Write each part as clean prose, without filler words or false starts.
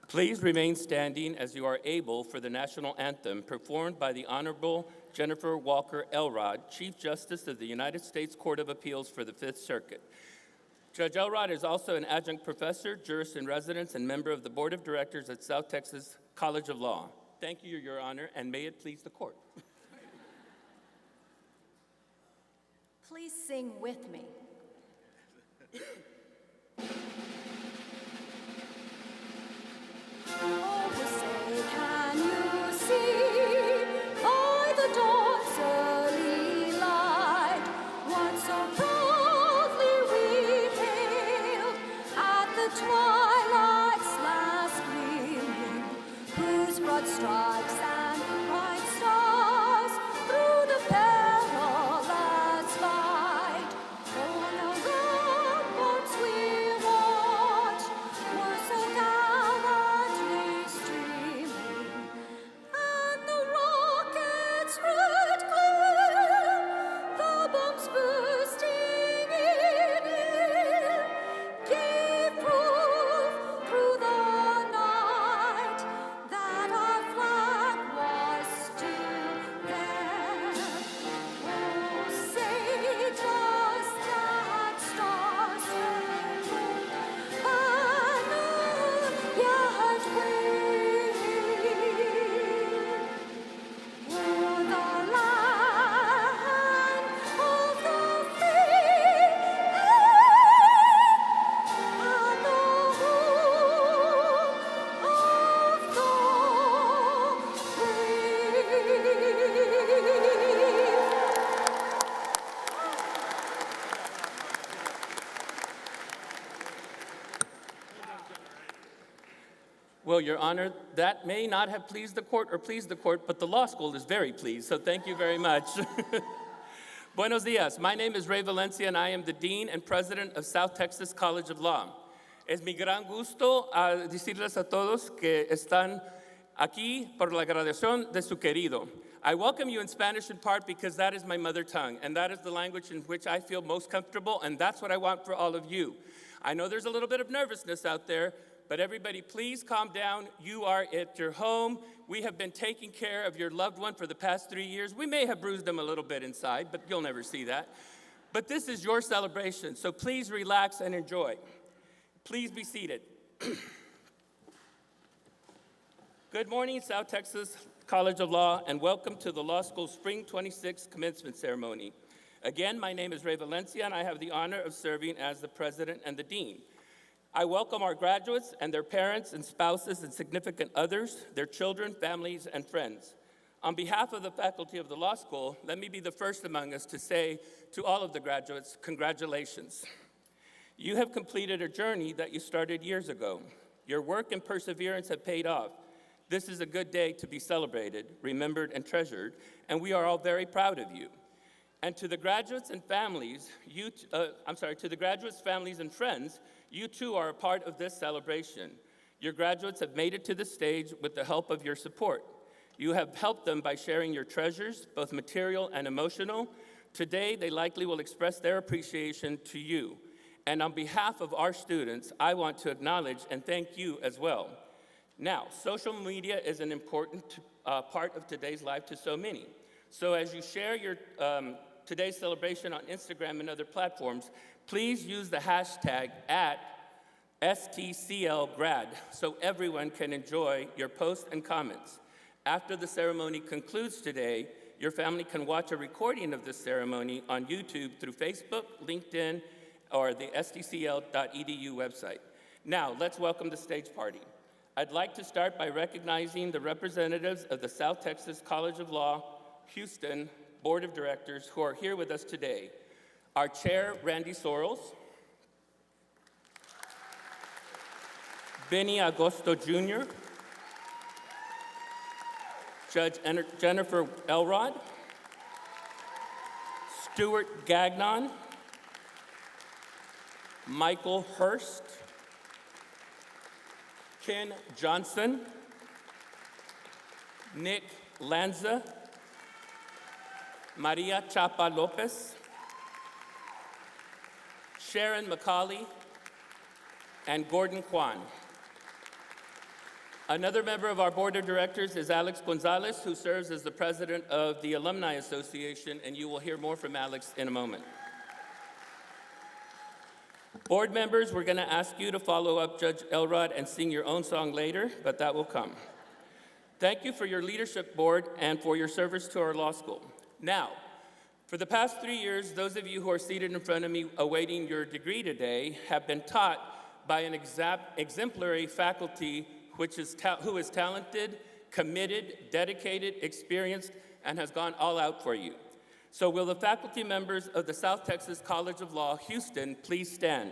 Please remain standing as you are able for the national anthem performed by the Honorable Jennifer Walker Elrod, Chief Justice of the United States Court of Appeals for the Fifth Circuit. Judge Elrod is also an adjunct professor, jurist in residence, and member of the Board of Directors at South Texas College of Law. Thank you, Your Honor, and may it please the court. Please sing with me. Oh, say, can you see by the dawn's early light what so proudly we hailed at the twilight's last gleaming, whose broad stripes and bright stars through the perilous fight on the ramparts we watched were so gallantly streaming, and the rockets' red glare, the bombs bursting in air, gave proof through the night that our flag was still there. Oh, say does that star-spangled banner yet wave o'er the land of the free and the home of the Well, Your Honor, that may not have pleased the court or pleased the court, but the law school is very pleased, so thank you very much. Buenos dias. My name is Ray Valencia, and I am the Dean and President of South Texas College of Law. Es mi gran gusto decirles a todos que están aquí por la graduación de su querido. I welcome you in Spanish in part because that is my mother tongue, and that is the language in which I feel most comfortable, and that's what I want for all of you. I know there's a little bit of nervousness out there, but everybody, please calm down. You are at your home. We have been taking care of your loved one for the past 3 years. We may have bruised them a little bit inside, but you'll never see that. But this is your celebration, so please relax and enjoy. Please be seated. Good morning, South Texas College of Law, and welcome to the Law School Spring 26 Commencement Ceremony. Again, my name is Ray Valencia, and I have the honor of serving as the President and the Dean. I welcome our graduates and their parents and spouses and significant others, their children, families, and friends. On behalf of the faculty of the law school, let me be the first among us to say to all of the graduates, congratulations. You have completed a journey that you started years ago. Your work and perseverance have paid off. This is a good day to be celebrated, remembered, and treasured, and we are all very proud of you. And to the graduates and families, to the graduates, families, and friends, you too are a part of this celebration. Your graduates have made it to the stage with the help of your support. You have helped them by sharing your treasures, both material and emotional. Today, they likely will express their appreciation to you. And on behalf of our students, I want to acknowledge and thank you as well. Now, social media is an important part of today's life to so many. So as you share your today's celebration on Instagram and other platforms, please use the hashtag @STCLgrad so everyone can enjoy your posts and comments. After the ceremony concludes today, your family can watch a recording of this ceremony on YouTube through Facebook, LinkedIn, or the stcl.edu website. Now, let's welcome the stage party. I'd like to start by recognizing the representatives of the South Texas College of Law, Houston Board of Directors who are here with us today. Our chair, Randy Sorrells, Benny Agosto Jr., Judge Jennifer Elrod, Stuart Gagnon, Michael Hurst, Ken Johnson, Nick Lanza, Maria Chapa Lopez, Sharon McCauley, and Gordon Kwan. Another member of our board of directors is Alex Gonzalez, who serves as the president of the Alumni Association, and you will hear more from Alex in a moment. Board members, we're going to ask you to follow up Judge Elrod and sing your own song later, but that will come. Thank you for your leadership, board, and for your service to our law school. Now, for the past 3 years, those of you who are seated in front of me awaiting your degree today have been taught by an exemplary faculty who is talented, committed, dedicated, experienced, and has gone all out for you. So will the faculty members of the South Texas College of Law, Houston, please stand?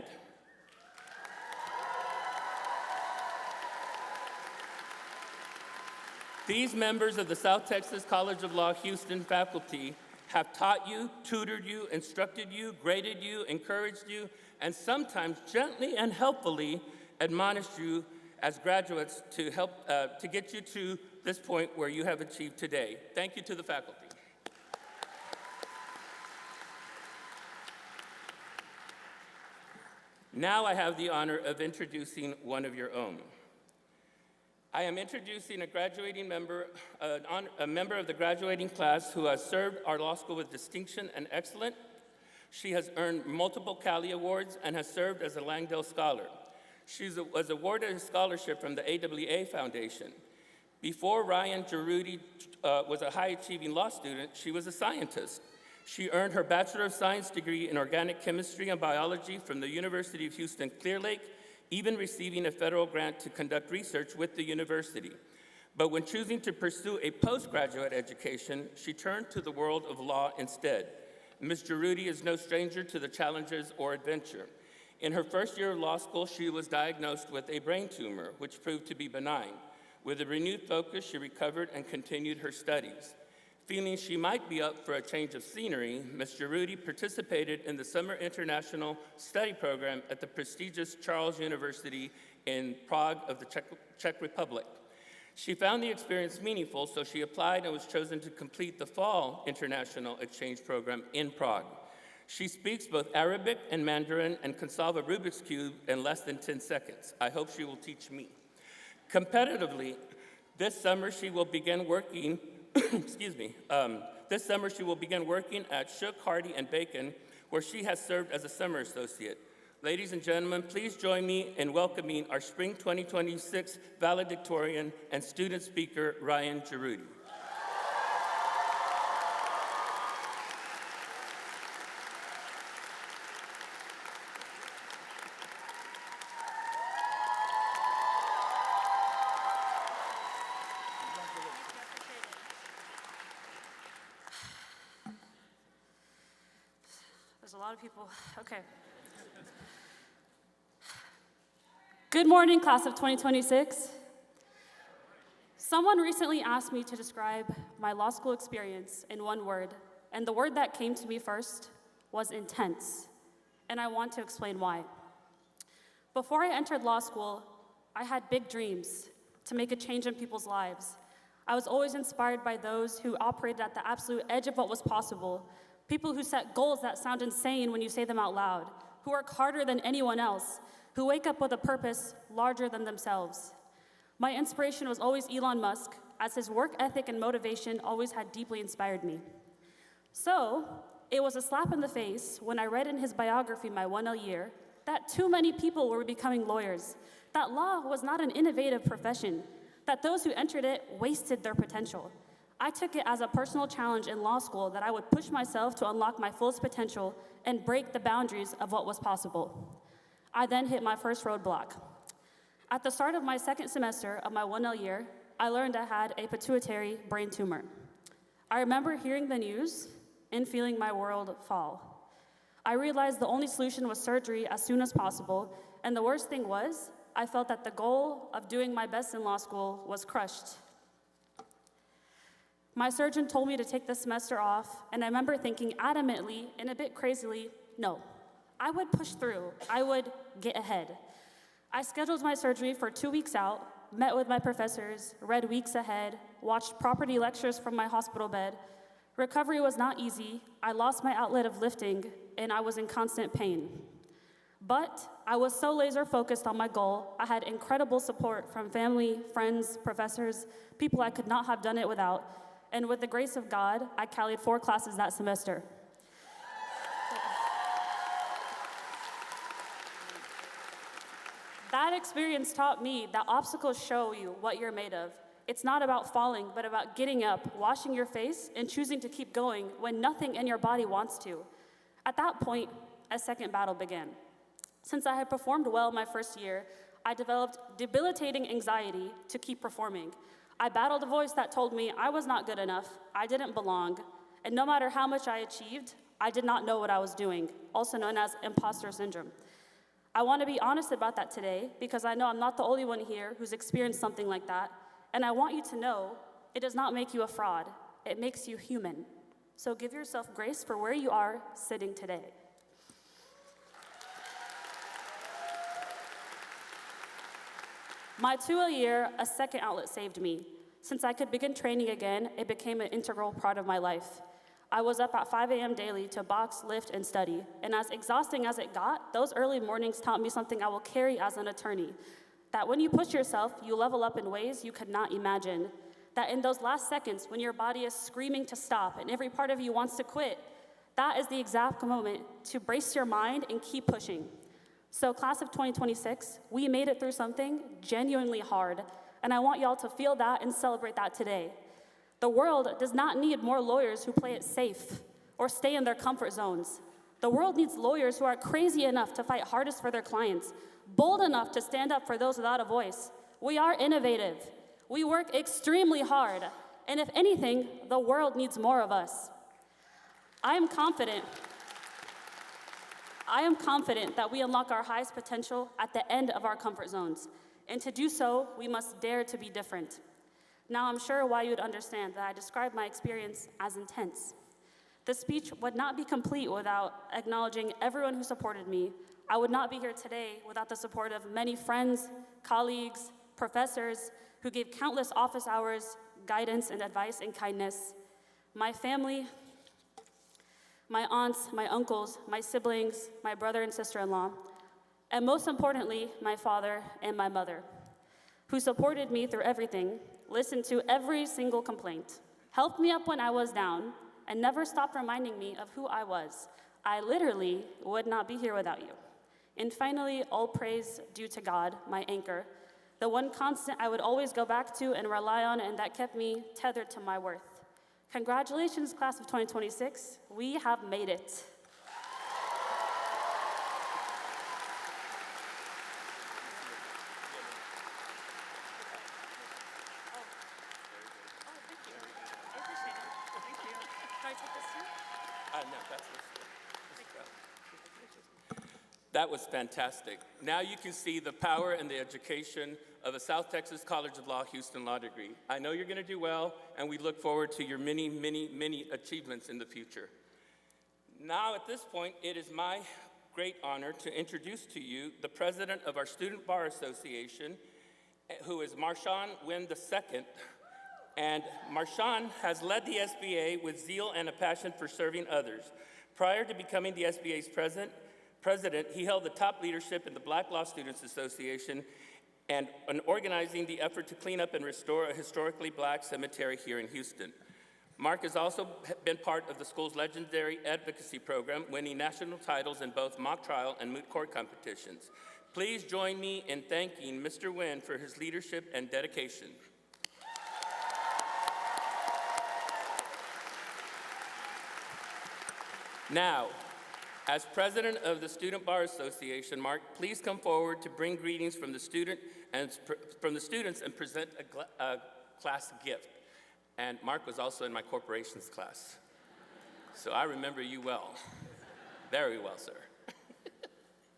These members of the South Texas College of Law, Houston faculty have taught you, tutored you, instructed you, graded you, encouraged you, and sometimes gently and helpfully admonished you as graduates to help to get you to this point where you have achieved today. Thank you to the faculty. Now I have the honor of introducing one of your own. I am introducing a member of the graduating class who has served our law school with distinction and excellence. She has earned multiple Cali Awards and has served as a Langdale Scholar. She was awarded a scholarship from the AWA Foundation. Before Ryan Giroudi was a high-achieving law student, she was a scientist. She earned her Bachelor of Science degree in Organic Chemistry and Biology from the University of Houston Clear Lake, even receiving a federal grant to conduct research with the university. But when choosing to pursue a postgraduate education, she turned to the world of law instead. Ms. Giroudi is no stranger to the challenges or adventure. In her first year of law school, she was diagnosed with a brain tumor, which proved to be benign. With a renewed focus, she recovered and continued her studies. Feeling she might be up for a change of scenery, Ms. Giroudi participated in the Summer International Study Program at the prestigious Charles University in Prague of the Czech Republic. She found the experience meaningful, so she applied and was chosen to complete the Fall International Exchange Program in Prague. She speaks both Arabic and Mandarin and can solve a Rubik's Cube in less than 10 seconds. I hope she will teach me. Competitively, this summer she will begin working this summer she will begin working at Shook, Hardy, and Bacon, where she has served as a summer associate. Ladies and gentlemen, please join me in welcoming our Spring 2026 valedictorian and student speaker, Ryan Giroudi. There's a lot of people. Okay. Good morning, class of 2026. Someone recently asked me to describe my law school experience in one word, and the word that came to me first was intense, and I want to explain why. Before I entered law school, I had big dreams to make a change in people's lives. I was always inspired by those who operated at the absolute edge of what was possible, people who set goals that sound insane when you say them out loud, who work harder than anyone else, who wake up with a purpose larger than themselves. My inspiration was always Elon Musk, as his work ethic and motivation always had deeply inspired me. So, it was a slap in the face when I read in his biography, My 1L Year, that too many people were becoming lawyers, that law was not an innovative profession, that those who entered it wasted their potential. I took it as a personal challenge in law school that I would push myself to unlock my fullest potential and break the boundaries of what was possible. I then hit my first roadblock. At the start of my second semester of my 1L year, I learned I had a pituitary brain tumor. I remember hearing the news and feeling my world fall. I realized the only solution was surgery as soon as possible, and the worst thing was, I felt that the goal of doing my best in law school was crushed. My surgeon told me to take the semester off, and I remember thinking adamantly and a bit crazily, no, I would push through, I would get ahead. I scheduled my surgery for 2 weeks out, met with my professors, read weeks ahead, watched property lectures from my hospital bed. Recovery was not easy, I lost my outlet of lifting, and I was in constant pain. But I was so laser focused on my goal. I had incredible support from family, friends, professors, people I could not have done it without. And with the grace of God, I tallied 4 classes that semester. That experience taught me that obstacles show you what you're made of. It's not about falling, but about getting up, washing your face, and choosing to keep going when nothing in your body wants to. At that point, a second battle began. Since I had performed well my first year, I developed debilitating anxiety to keep performing. I battled a voice that told me I was not good enough, I didn't belong, and no matter how much I achieved, I did not know what I was doing, also known as imposter syndrome. I want to be honest about that today because I know I'm not the only one here who's experienced something like that, and I want you to know it does not make you a fraud, it makes you human. So give yourself grace for where you are sitting today. My 2 year, a second outlet saved me. Since I could begin training again, it became an integral part of my life. I was up at 5 a.m. daily to box, lift, and study. And as exhausting as it got, those early mornings taught me something I will carry as an attorney. That when you push yourself, you level up in ways you could not imagine. That in those last seconds, when your body is screaming to stop and every part of you wants to quit, that is the exact moment to brace your mind and keep pushing. So class of 2026, we made it through something genuinely hard, and I want y'all to feel that and celebrate that today. The world does not need more lawyers who play it safe or stay in their comfort zones. The world needs lawyers who are crazy enough to fight hardest for their clients, bold enough to stand up for those without a voice. We are innovative. We work extremely hard, and if anything, the world needs more of us. I am confident that we unlock our highest potential at the end of our comfort zones. And to do so, we must dare to be different. Now I'm sure why you'd understand that I described my experience as intense. The speech would not be complete without acknowledging everyone who supported me. I would not be here today without the support of many friends, colleagues, professors who gave countless office hours, guidance and advice and kindness. My family, my aunts, my uncles, my siblings, my brother and sister-in-law, and most importantly, my father and my mother, who supported me through everything, listened to every single complaint, helped me up when I was down, and never stopped reminding me of who I was. I literally would not be here without you. And finally, all praise due to God, my anchor, the one constant I would always go back to and rely on, and that kept me tethered to my worth. Congratulations, class of 2026. We have made it. That was fantastic. Now you can see the power and the education of the South Texas College of Law Houston Law degree. I know you're going to do well, and we look forward to your many, many, many achievements in the future. Now at this point, it is my great honor to introduce to you the president of our Student Bar Association, who is Marshawn Wynn II. And Marshawn has led the SBA with zeal and a passion for serving others. Prior to becoming the SBA's president, he held the top leadership in the Black Law Students Association and in organizing the effort to clean up and restore a historically black cemetery here in Houston. Mark has also been part of the school's legendary advocacy program, winning national titles in both mock trial and moot court competitions. Please join me in thanking Mr. Wynn for his leadership and dedication. Now, as president of the Student Bar Association, Mark, please come forward to bring greetings from the students and present a class gift. And Mark was also in my corporations class, so I remember you well, very well, sir.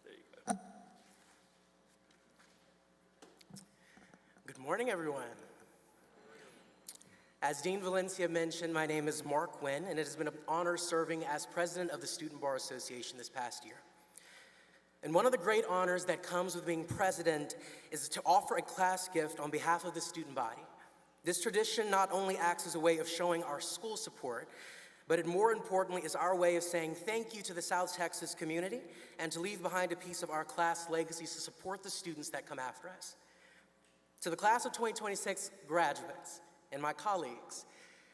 There you go. Good morning, everyone. As Dean Valencia mentioned, my name is Mark Wynn, and it has been an honor serving as president of the Student Bar Association this past year. And one of the great honors that comes with being president is to offer a class gift on behalf of the student body. This tradition not only acts as a way of showing our school support, but it more importantly is our way of saying thank you to the South Texas community and to leave behind a piece of our class legacies to support the students that come after us. To the class of 2026 graduates and my colleagues,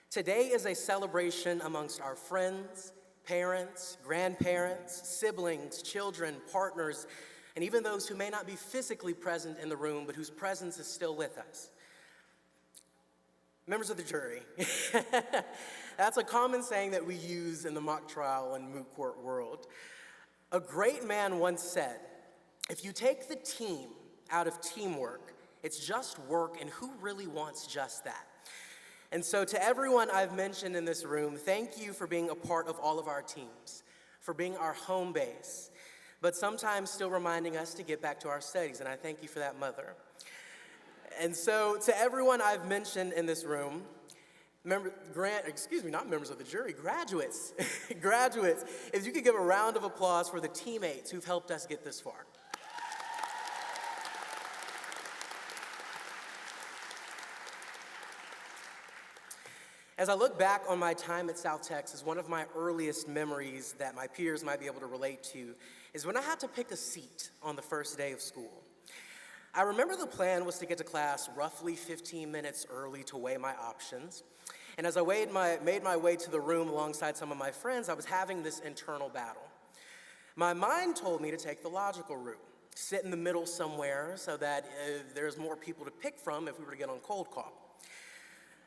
today is a celebration amongst our friends, parents, grandparents, siblings, children, partners, and even those who may not be physically present in the room, but whose presence is still with us. Members of the jury, that's a common saying that we use in the mock trial and moot court world. A great man once said, if you take the team out of teamwork, it's just work, and who really wants just that? And so to everyone I've mentioned in this room, thank you for being a part of all of our teams, for being our home base, but sometimes still reminding us to get back to our studies, and I thank you for that, Mother. And so to everyone I've mentioned in this room, not members of the jury, graduates, graduates, if you could give a round of applause for the teammates who've helped us get this far. As I look back on my time at South Texas, one of my earliest memories that my peers might be able to relate to is when I had to pick a seat on the first day of school. I remember the plan was to get to class roughly 15 minutes early to weigh my options. And as I made my way to the room alongside some of my friends, I was having this internal battle. My mind told me to take the logical route, sit in the middle somewhere so that there's more people to pick from if we were to get on cold call.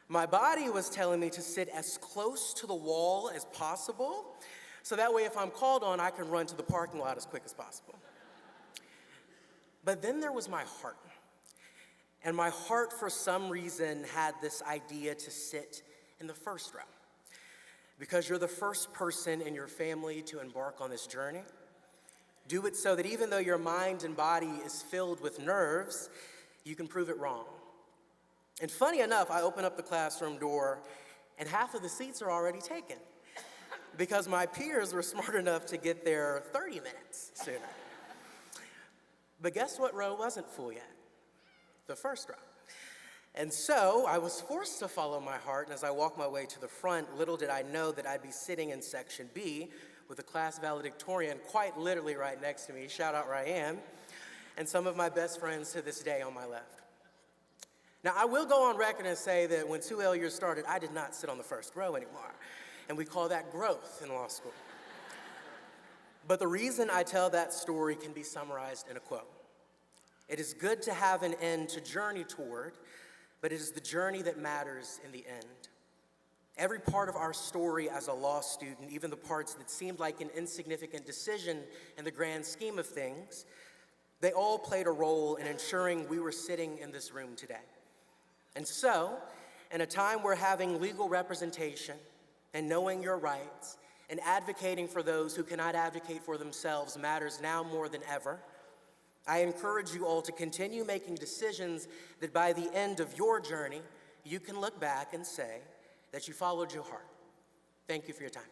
My body was telling me to sit as close to the wall as possible, so that way if I'm called on, I can run to the parking lot as quick as possible. But then there was my heart. And my heart, for some reason, had this idea to sit in the first row. Because you're the first person in your family to embark on this journey. Do it so that even though your mind and body is filled with nerves, you can prove it wrong. And funny enough, I open up the classroom door, and half of the seats are already taken. Because my peers were smart enough to get there 30 minutes sooner. But guess what row wasn't full yet? The first row. And so I was forced to follow my heart, and as I walked my way to the front, little did I know that I'd be sitting in section B with a class valedictorian quite literally right next to me, shout out Ryan, and some of my best friends to this day on my left. Now, I will go on record and say that when 2L years started, I did not sit on the first row anymore, and we call that growth in law school. But the reason I tell that story can be summarized in a quote. It is good to have an end to journey toward, but it is the journey that matters in the end. Every part of our story as a law student, even the parts that seemed like an insignificant decision in the grand scheme of things, they all played a role in ensuring we were sitting in this room today. And so, in a time where having legal representation and knowing your rights and advocating for those who cannot advocate for themselves matters now more than ever, I encourage you all to continue making decisions that by the end of your journey, you can look back and say that you followed your heart. Thank you for your time.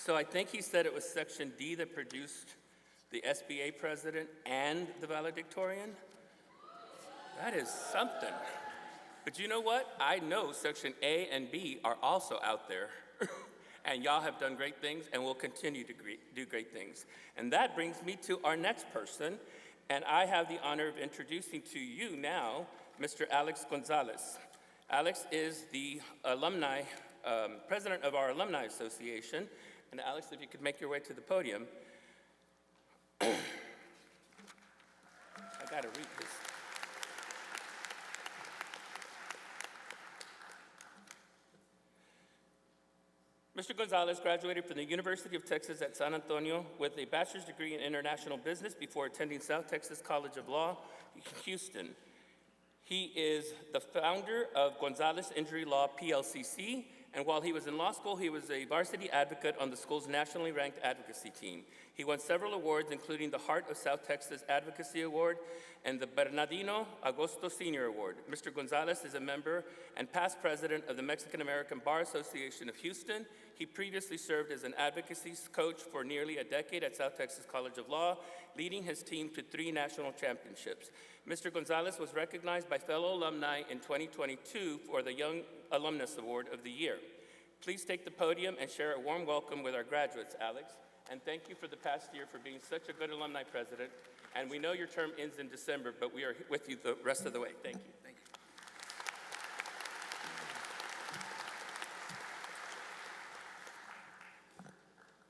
So I think he said it was Section D that produced the SBA president and the valedictorian. That is something. But you know what? I know Section A and B are also out there. And y'all have done great things and will continue to do great things. And that brings me to our next person. And I have the honor of introducing to you now Mr. Alex Gonzalez. Alex is the president of our Alumni Association. And Alex, if you could make your way to the podium. I gotta read this. Mr. Gonzalez graduated from the University of Texas at San Antonio with a bachelor's degree in international business before attending South Texas College of Law, Houston. He is the founder of Gonzalez Injury Law, PLCC, And while he was in law school, he was a varsity advocate on the school's nationally ranked advocacy team. He won several awards, including the Heart of South Texas Advocacy Award and the Bernardino Agosto Senior Award. Mr. Gonzalez is a member and past president of the Mexican American Bar Association of Houston. He previously served as an advocacy coach for nearly a decade at South Texas College of Law, leading his team to 3 national championships. Mr. Gonzalez was recognized by fellow alumni in 2022 for the Young Alumnus Award of the Year. Please take the podium and share a warm welcome with our graduates, Alex. And thank you for the past year for being such a good alumni president. And we know your term ends in December, but we are with you the rest of the way. Thank you. Thank you.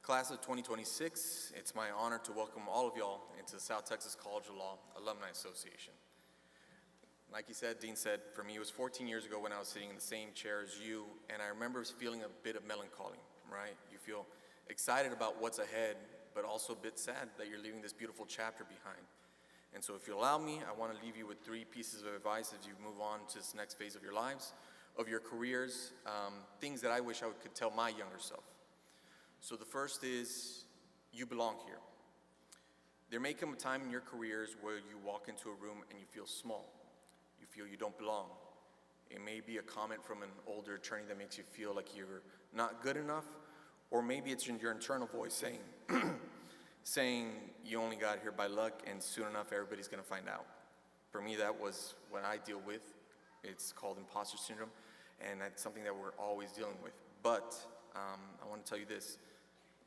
Class of 2026, it's my honor to welcome all of y'all into the South Texas College of Law Alumni Association. Like he said, Dean said, for me it was 14 years ago when I was sitting in the same chair as you, and I remember feeling a bit of melancholy, right? You feel excited about what's ahead, but also a bit sad that you're leaving this beautiful chapter behind. And so if you allow me, I want to leave you with 3 pieces of advice as you move on to this next phase of your lives, of your careers, things that I wish I could tell my younger self. So the first is, you belong here. There may come a time in your careers where you walk into a room and you feel small. You feel you don't belong. It may be a comment from an older attorney that makes you feel like you're not good enough, or maybe it's in your internal voice saying, saying you only got here by luck and soon enough everybody's gonna find out. For me, that was what I deal with. It's called imposter syndrome, and that's something that we're always dealing with. But I want to tell you this,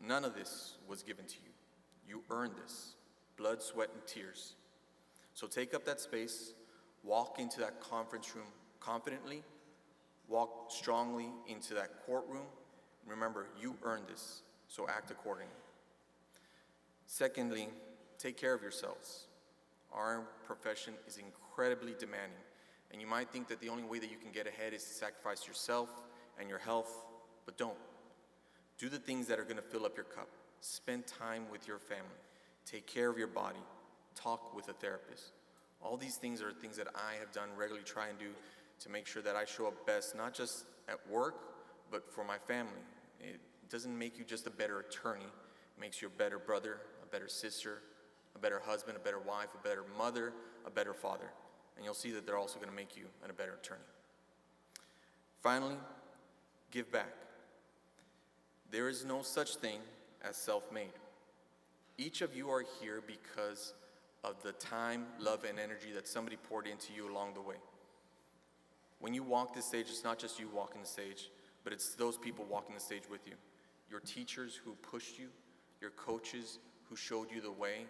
none of this was given to you. You earned this, blood, sweat, and tears. So take up that space, walk into that conference room confidently, walk strongly into that courtroom. Remember, you earned this, so act accordingly. Secondly, take care of yourselves. Our profession is incredibly demanding, and you might think that the only way that you can get ahead is to sacrifice yourself and your health, but don't. Do the things that are gonna fill up your cup. Spend time with your family. Take care of your body. Talk with a therapist. All these things are things that I have done regularly, try and do to make sure that I show up best, not just at work, but for my family. It doesn't make you just a better attorney. It makes you a better brother, a better sister, a better husband, a better wife, a better mother, a better father. And you'll see that they're also gonna make you a better attorney. Finally, give back. There is no such thing as self-made. Each of you are here because of the time, love, and energy that somebody poured into you along the way. When you walk this stage, it's not just you walking the stage, but it's those people walking the stage with you. Your teachers who pushed you, your coaches who showed you the way,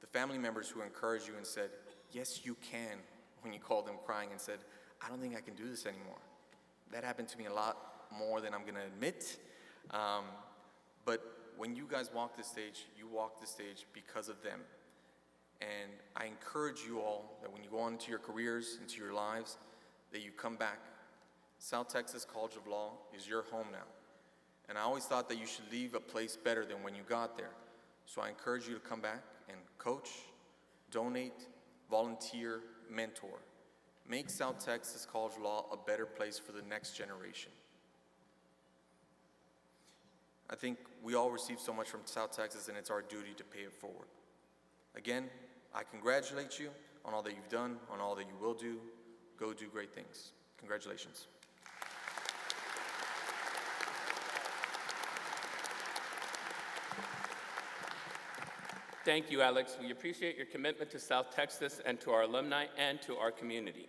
the family members who encouraged you and said, yes, you can, when you called them crying and said, I don't think I can do this anymore. That happened to me a lot more than I'm gonna admit. But when you guys walk this stage, you walk the stage because of them. And I encourage you all that when you go on into your careers, into your lives, that you come back. South Texas College of Law is your home now. And I always thought that you should leave a place better than when you got there. So I encourage you to come back and coach, donate, volunteer, mentor. Make South Texas College of Law a better place for the next generation. I think we all receive so much from South Texas, and it's our duty to pay it forward. Again, I congratulate you on all that you've done, on all that you will do. Go do great things. Congratulations. Thank you, Alex. We appreciate your commitment to South Texas and to our alumni and to our community.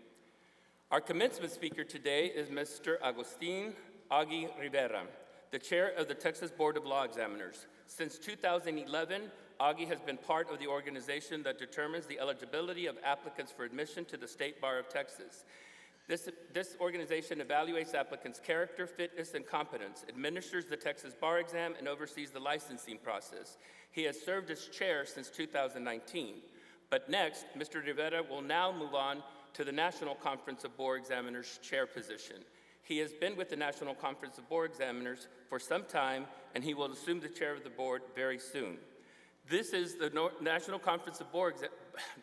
Our commencement speaker today is Mr. Agustin Augie Rivera, the chair of the Texas Board of Law Examiners. Since 2011, Augie has been part of the organization that determines the eligibility of applicants for admission to the State Bar of Texas. This organization evaluates applicants' character, fitness, and competence, administers the Texas Bar exam, and oversees the licensing process. He has served as chair since 2019. But next, Mr. Rivera will now move on to the National Conference of Board Examiners chair position. He has been with the National Conference of Board Examiners for some time, and he will assume the chair of the board very soon. This is the National Conference of Board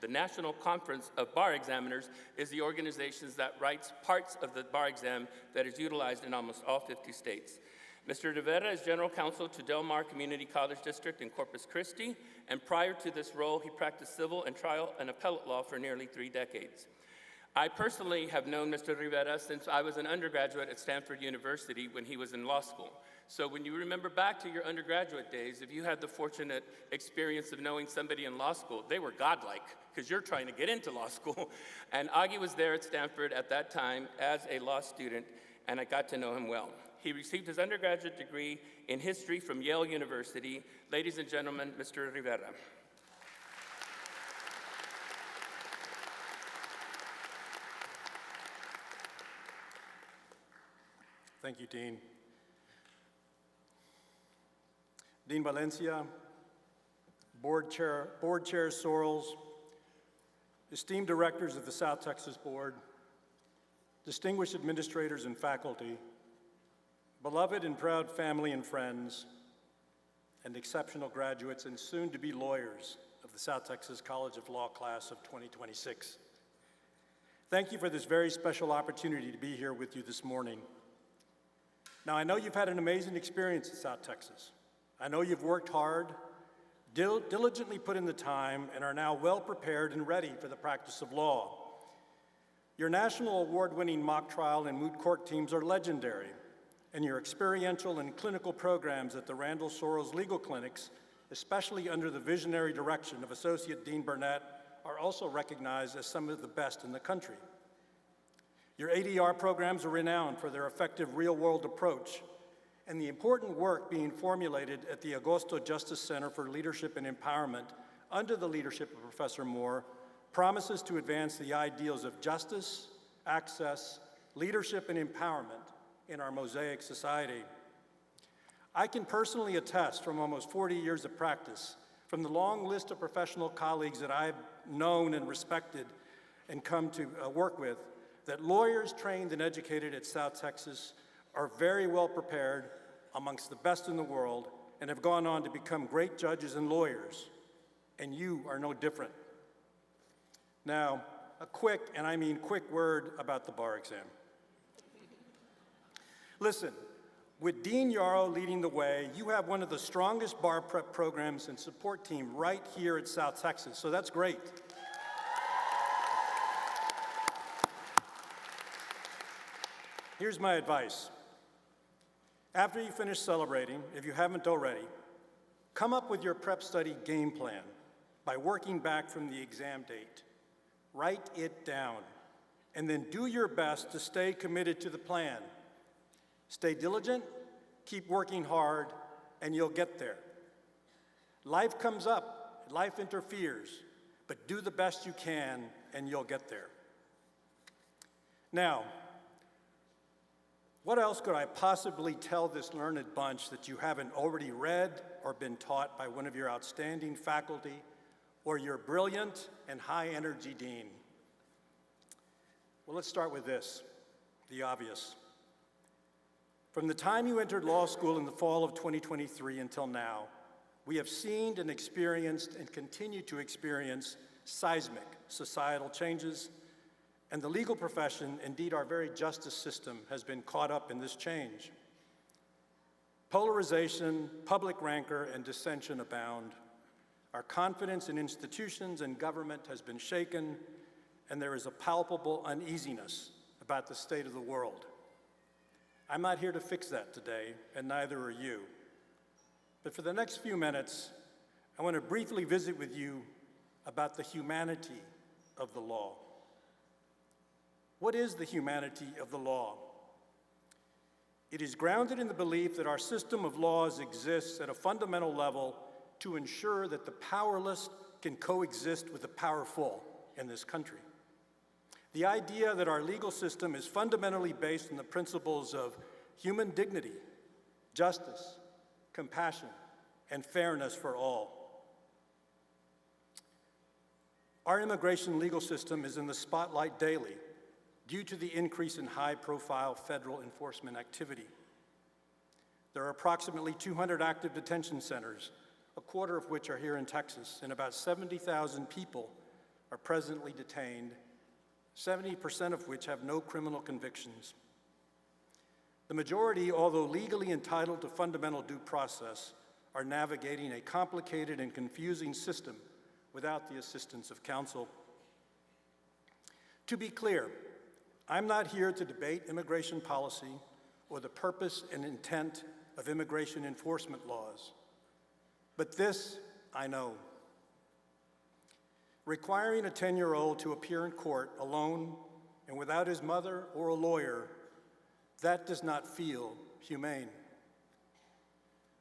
the National Conference of Bar Examiners is the organization that writes parts of the bar exam that is utilized in almost all 50 states. Mr. Rivera is General Counsel to Del Mar Community College District in Corpus Christi, and prior to this role, he practiced civil and trial and appellate law for nearly 3 decades. I personally have known Mr. Rivera since I was an undergraduate at Stanford University when he was in law school. So when you remember back to your undergraduate days, if you had the fortunate experience of knowing somebody in law school, they were godlike, because you're trying to get into law school. And Augie was there at Stanford at that time as a law student, and I got to know him well. He received his undergraduate degree in history from Yale University. Ladies and gentlemen, Mr. Rivera. Thank you, Dean. Dean Valencia, Board Chair Sorrells, esteemed directors of the South Texas Board, distinguished administrators and faculty, beloved and proud family and friends, and exceptional graduates and soon-to-be lawyers of the South Texas College of Law class of 2026. Thank you for this very special opportunity to be here with you this morning. Now, I know you've had an amazing experience at South Texas. I know you've worked hard, diligently put in the time, and are now well prepared and ready for the practice of law. Your national award-winning mock trial and moot court teams are legendary, and your experiential and clinical programs at the Randall Sorrells Legal Clinics, especially under the visionary direction of Associate Dean Burnett, are also recognized as some of the best in the country. Your ADR programs are renowned for their effective real-world approach, and the important work being formulated at the Agosto Justice Center for Leadership and Empowerment under the leadership of Professor Moore promises to advance the ideals of justice, access, leadership, and empowerment in our mosaic society. I can personally attest from almost 40 years of practice, from the long list of professional colleagues that I've known and respected and come to work with, that lawyers trained and educated at South Texas are very well prepared, amongst the best in the world, and have gone on to become great judges and lawyers, and you are no different. Now, a quick, and I mean quick, word about the bar exam. Listen, with Dean Yarrow leading the way, you have one of the strongest bar prep programs and support team right here at South Texas, so that's great. Here's my advice. After you finish celebrating, if you haven't already, come up with your prep study game plan by working back from the exam date. Write it down, and then do your best to stay committed to the plan. Stay diligent, keep working hard, and you'll get there. Life comes up, life interferes, but do the best you can, and you'll get there. Now, what else could I possibly tell this learned bunch that you haven't already read or been taught by one of your outstanding faculty or your brilliant and high-energy dean? Well, let's start with this, the obvious. From the time you entered law school in the fall of 2023 until now, we have seen and experienced and continue to experience seismic societal changes, and the legal profession, indeed our very justice system, has been caught up in this change. Polarization, public rancor, and dissension abound. Our confidence in institutions and government has been shaken, and there is a palpable uneasiness about the state of the world. I'm not here to fix that today, and neither are you. But for the next few minutes, I want to briefly visit with you about the humanity of the law. What is the humanity of the law? It is grounded in the belief that our system of laws exists at a fundamental level to ensure that the powerless can coexist with the powerful in this country. The idea that our legal system is fundamentally based on the principles of human dignity, justice, compassion, and fairness for all. Our immigration legal system is in the spotlight daily due to the increase in high-profile federal enforcement activity. There are approximately 200 active detention centers, a quarter of which are here in Texas, and about 70,000 people are presently detained, 70% of which have no criminal convictions. The majority, although legally entitled to fundamental due process, are navigating a complicated and confusing system without the assistance of counsel. To be clear, I'm not here to debate immigration policy or the purpose and intent of immigration enforcement laws. But this I know. Requiring a 10-year-old to appear in court alone and without his mother or a lawyer, that does not feel humane.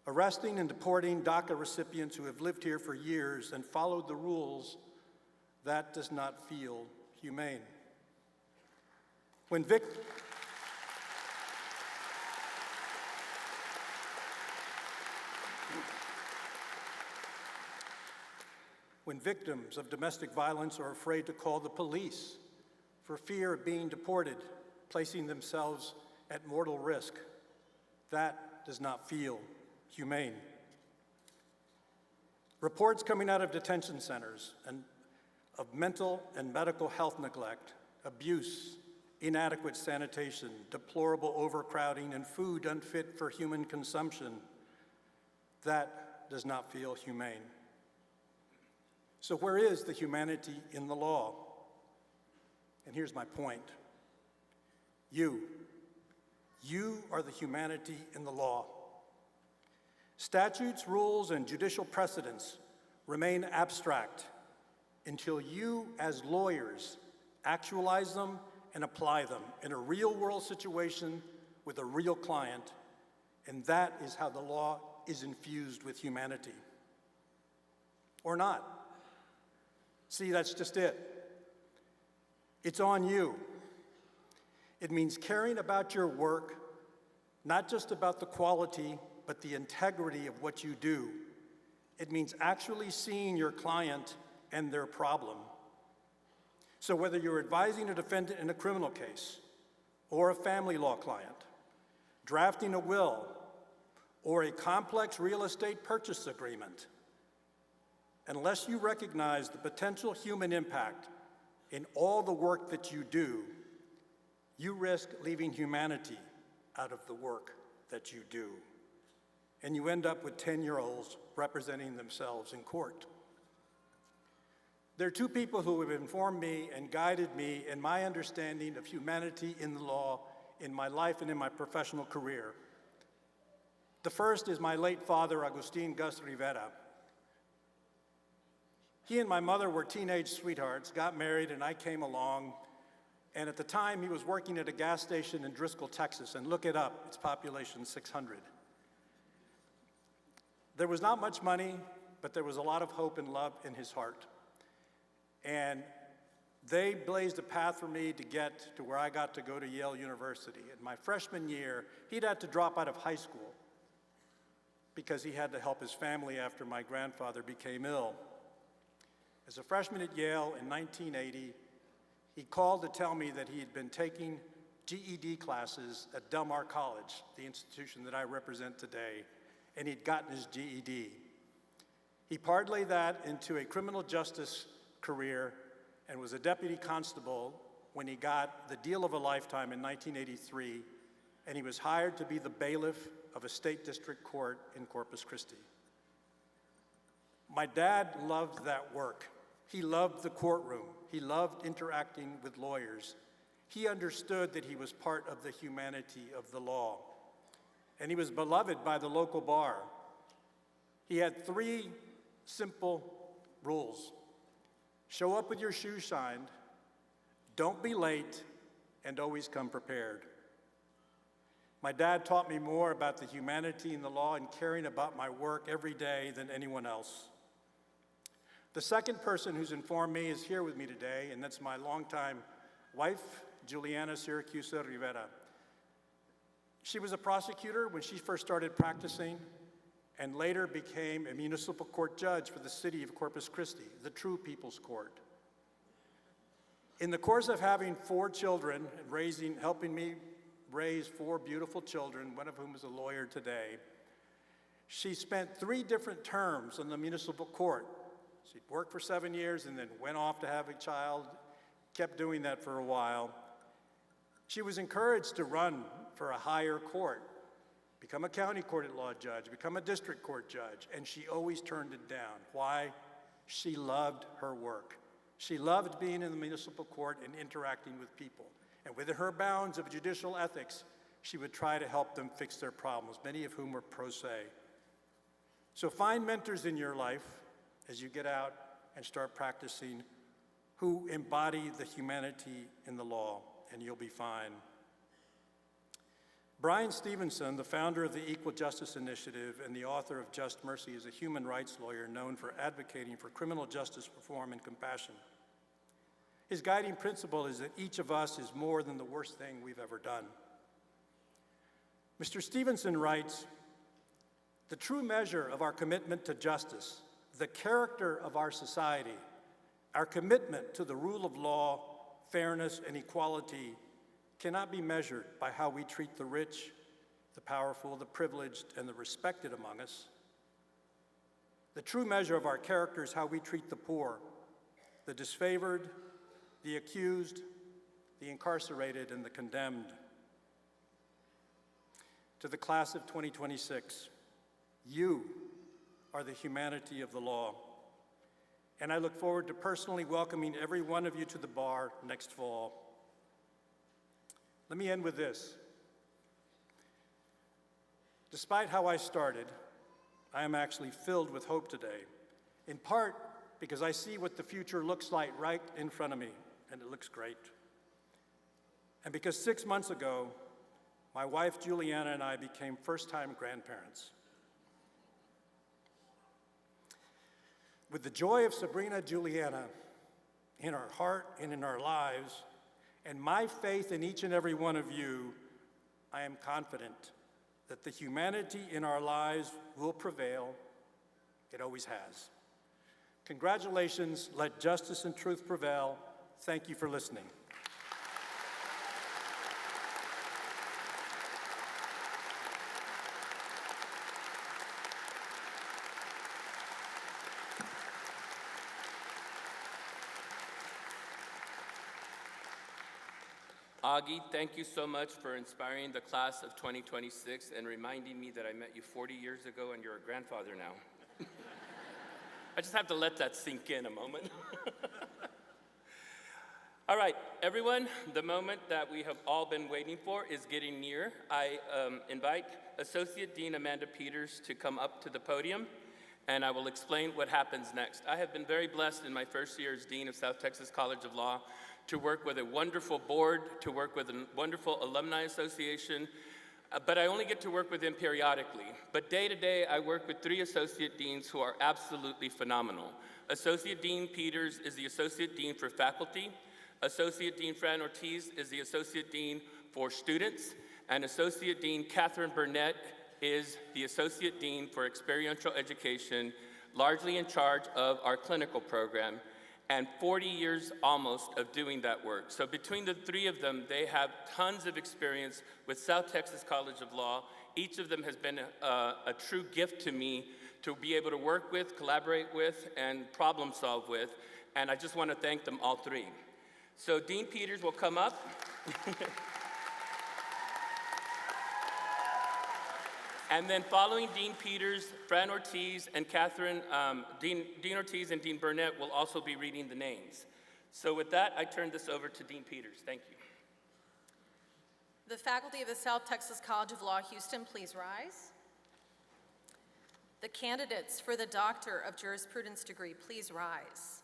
Arresting and deporting DACA recipients who have lived here for years and followed the rules, that does not feel humane. When victims of domestic violence are afraid to call the police for fear of being deported, placing themselves at mortal risk, that does not feel humane. Reports coming out of detention centers and of mental and medical health neglect, abuse, inadequate sanitation, deplorable overcrowding, and food unfit for human consumption, that does not feel humane. So where is the humanity in the law? And here's my point. You are the humanity in the law. Statutes, rules, and judicial precedents remain abstract until you, as lawyers, actualize them and apply them in a real-world situation with a real client, and that is how the law is infused with humanity. Or not. See, that's just it. It's on you. It means caring about your work, not just about the quality, but the integrity of what you do. It means actually seeing your client and their problem. So whether you're advising a defendant in a criminal case, or a family law client, drafting a will, or a complex real estate purchase agreement, unless you recognize the potential human impact in all the work that you do, you risk leaving humanity out of the work that you do. And you end up with 10-year-olds representing themselves in court. There are two people who have informed me and guided me in my understanding of humanity in the law in my life and in my professional career. The first is my late father, Agustin Gus Rivera. He and my mother were teenage sweethearts, got married, and I came along. And at the time, he was working at a gas station in Driscoll, Texas, and look it up, its population 600. There was not much money, but there was a lot of hope and love in his heart. And they blazed a path for me to get to where I got to go to Yale University. In my freshman year, he'd had to drop out of high school because he had to help his family after my grandfather became ill. As a freshman at Yale in 1980, he called to tell me that he had been taking GED classes at Del Mar College, the institution that I represent today, and he'd gotten his GED. He parlayed that into a criminal justice career and was a deputy constable when he got the deal of a lifetime in 1983, and he was hired to be the bailiff of a state district court in Corpus Christi. My dad loved that work. He loved the courtroom. He loved interacting with lawyers. He understood that he was part of the humanity of the law. And he was beloved by the local bar. He had 3 simple rules. Show up with your shoes shined, don't be late, and always come prepared. My dad taught me more about the humanity in the law and caring about my work every day than anyone else. The second person who's informed me is here with me today, and that's my longtime wife, Juliana Siracusa Rivera. She was a prosecutor when she first started practicing and later became a municipal court judge for the city of Corpus Christi, the true people's court. In the course of having 4 children and helping me raise 4 beautiful children, one of whom is a lawyer today, she spent 3 different terms on the municipal court, She'd worked for 7 years and then went off to have a child, kept doing that for a while. She was encouraged to run for a higher court, become a county court at law judge, become a district court judge, and she always turned it down. Why? She loved her work. She loved being in the municipal court and interacting with people. And within her bounds of judicial ethics, she would try to help them fix their problems, many of whom were pro se. So find mentors in your life as you get out and start practicing who embody the humanity in the law, and you'll be fine. Brian Stevenson, the founder of the Equal Justice Initiative and the author of Just Mercy, is a human rights lawyer known for advocating for criminal justice reform and compassion. His guiding principle is that each of us is more than the worst thing we've ever done. Mr. Stevenson writes, "The true measure of our commitment to justice, the character of our society, our commitment to the rule of law, fairness, and equality cannot be measured by how we treat the rich, the powerful, the privileged, and the respected among us. The true measure of our character is how we treat the poor, the disfavored, the accused, the incarcerated, and the condemned." To the class of 2026, you are the humanity of the law, and I look forward to personally welcoming every one of you to the bar next fall. Let me end with this. Despite how I started, I am actually filled with hope today, in part because I see what the future looks like right in front of me, and it looks great. And because 6 months ago, my wife Juliana and I became first-time grandparents. With the joy of Sabrina Juliana in our heart and in our lives, and my faith in each and every one of you, I am confident that the humanity in our lives will prevail. It always has. Congratulations. Let justice and truth prevail. Thank you for listening. Augie, thank you so much for inspiring the class of 2026 and reminding me that I met you 40 years ago and you're a grandfather now. I just have to let that sink in a moment. All right, everyone, the moment that we have all been waiting for is getting near. I invite Associate Dean Amanda Peters to come up to the podium, and I will explain what happens next. I have been very blessed in my first year as Dean of South Texas College of Law to work with a wonderful board, to work with a wonderful alumni association, but I only get to work with them periodically. But day to day, I work with 3 associate deans who are absolutely phenomenal. Associate Dean Peters is the Associate Dean for Faculty. Associate Dean Fran Ortiz is the Associate Dean for Students. And Associate Dean Catherine Burnett is the Associate Dean for Experiential Education, largely in charge of our clinical program, and 40 years almost of doing that work. So between the 3 of them, they have tons of experience with South Texas College of Law. Each of them has been a true gift to me to be able to work with, collaborate with, and problem solve with, and I just want to thank them all 3. So Dean Peters will come up. And then following Dean Peters, Fran Ortiz and Catherine, Dean Ortiz and Dean Burnett will also be reading the names. So with that, I turn this over to Dean Peters. Thank you. The faculty of the South Texas College of Law, Houston, please rise. The candidates for the Doctor of Jurisprudence degree, please rise.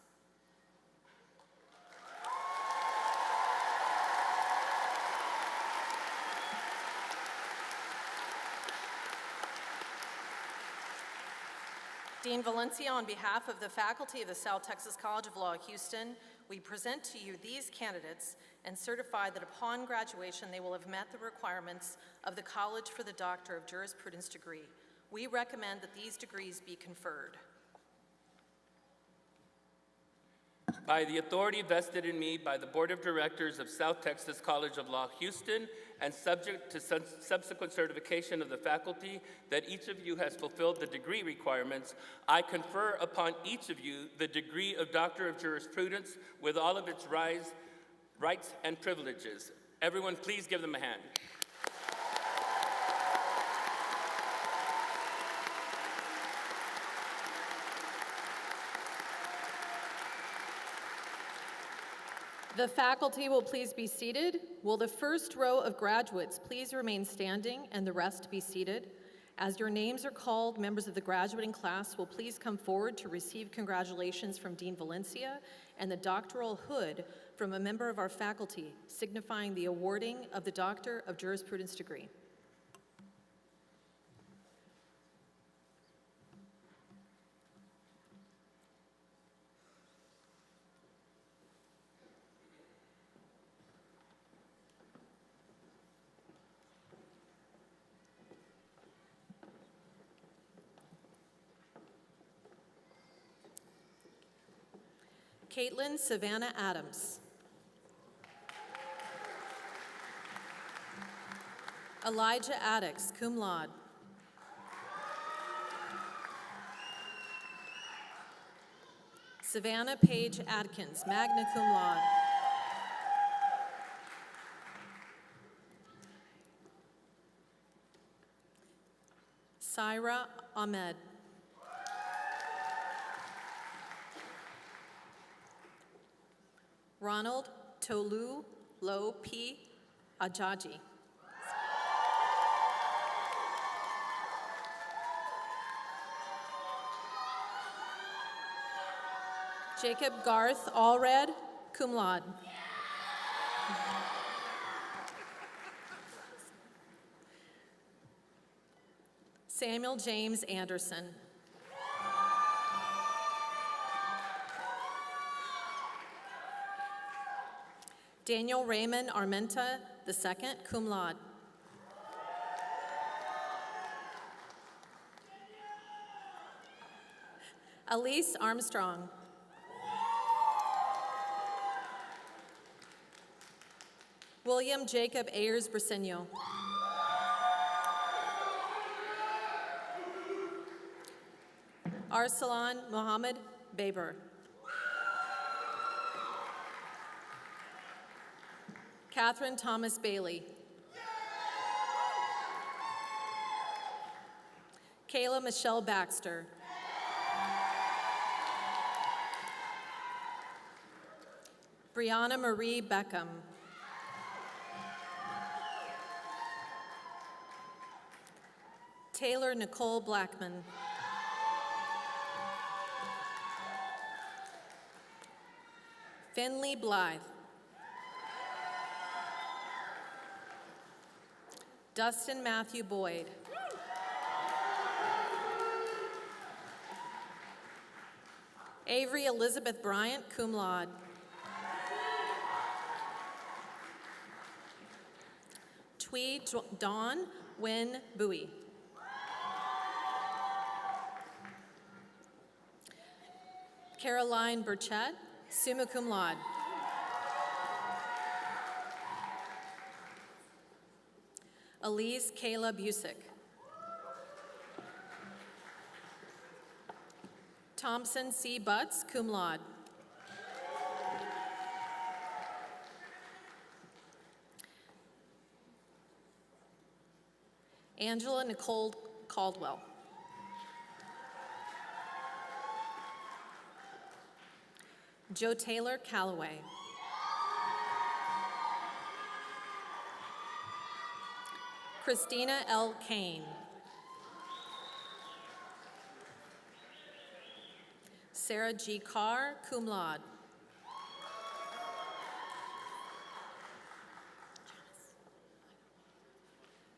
Dean Valencia, on behalf of the faculty of the South Texas College of Law, Houston, we present to you these candidates and certify that upon graduation they will have met the requirements of the College for the Doctor of Jurisprudence degree. We recommend that these degrees be conferred. by the authority vested in me by the Board of Directors of South Texas College of Law, Houston, and subject to subsequent certification of the faculty that each of you has fulfilled the degree requirements, I confer upon each of you the degree of Doctor of Jurisprudence with all of its rights and privileges. Everyone, please give them a hand. The faculty will please be seated. Will the first row of graduates please remain standing and the rest be seated? As your names are called, members of the graduating class will please come forward to receive congratulations from Dean Valencia and the doctoral hood from a member of our faculty, signifying the awarding of the Doctor of Jurisprudence degree. Caitlin Savannah Adams. Elijah Addix, cum laude. Savannah Page Adkins, magna cum laude. Syra Ahmed. Ronald Tolu Lo P. Ajaji. Jacob Garth Allred, cum laude. Samuel James Anderson. Daniel Raymond Armenta II, cum laude. Elise Armstrong. William Jacob Ayers Briseño. Arsalan Mohammed Baber. Catherine Thomas Bailey. Kayla Michelle Baxter. Brianna Marie Beckham. Taylor Nicole Blackman. Finley Blythe. Dustin Matthew Boyd. Avery Elizabeth Bryant, cum laude. Twee Dawn Wynn Bowie. Caroline Burchett, summa cum laude. Elise Kayla Busick. Thompson C. Butts, cum laude. Angela Nicole Caldwell. Joe Taylor Calloway. Christina L. Kane. Sarah G. Carr, cum laude.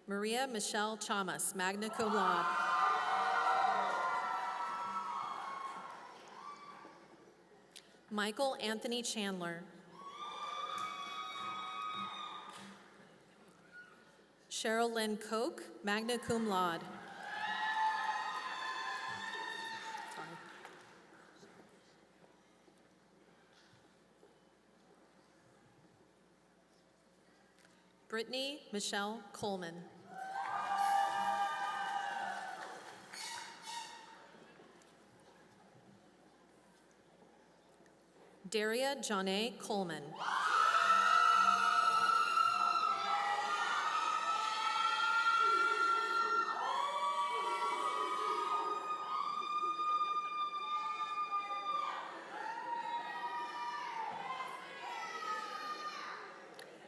Maria Michelle Chamas, magna cum laude. Michael Anthony Chandler. Cheryl Lynn Koch, magna cum laude. Brittany Michelle Coleman. Daria Janae Coleman.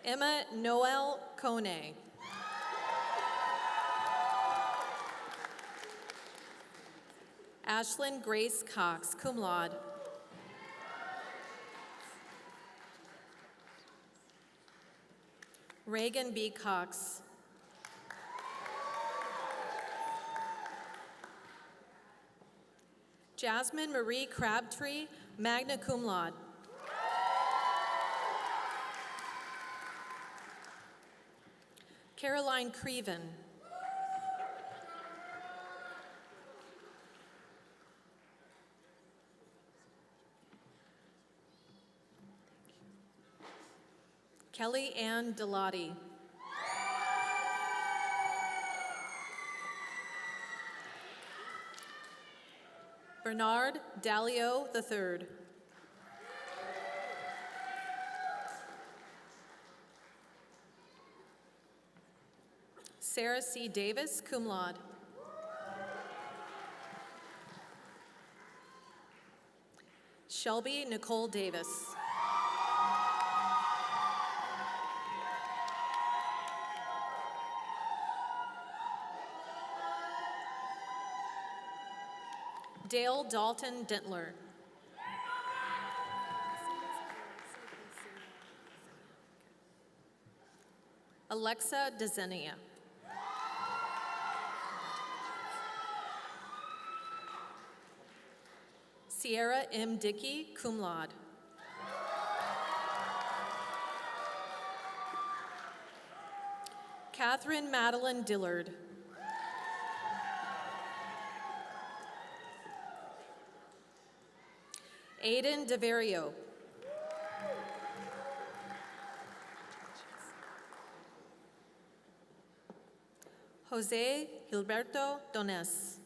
Emma Noel Kone. Ashlyn Grace Cox, cum laude. Reagan B. Cox. Jasmine Marie Crabtree, magna cum laude. Caroline Creven. Kelly Ann Delotti. Bernard Dalio III. Sarah C. Davis, cum laude. Shelby Nicole Davis. Dale Dalton Dentler. Alexa DeZenia. Sierra M. Dickey, cum laude. Catherine Madeline Dillard. Aiden DeVario. Jose Gilberto Dones.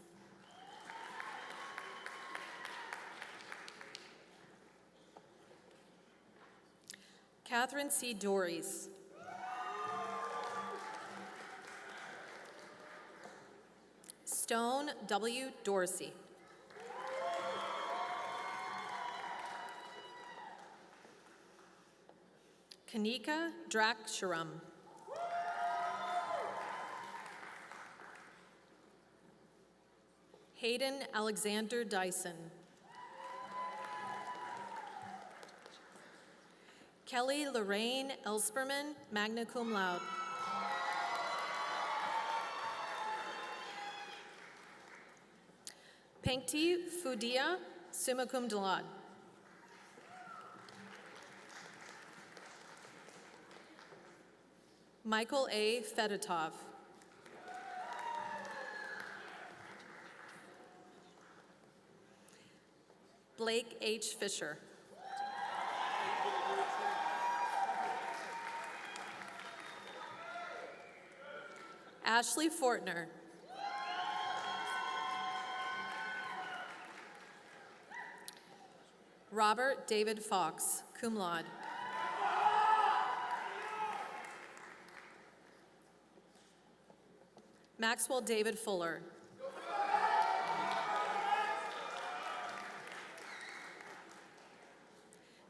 Catherine C. Dories. Stone W. Dorsey. Kanika Draksharam. Hayden Alexander Dyson. Kelly Lorraine Elsperman, magna cum laude. Penkti Fudia, summa cum laude. Michael A. Fedotov. Blake H. Fisher. Ashley Fortner. Robert David Fox, cum laude. Maxwell David Fuller.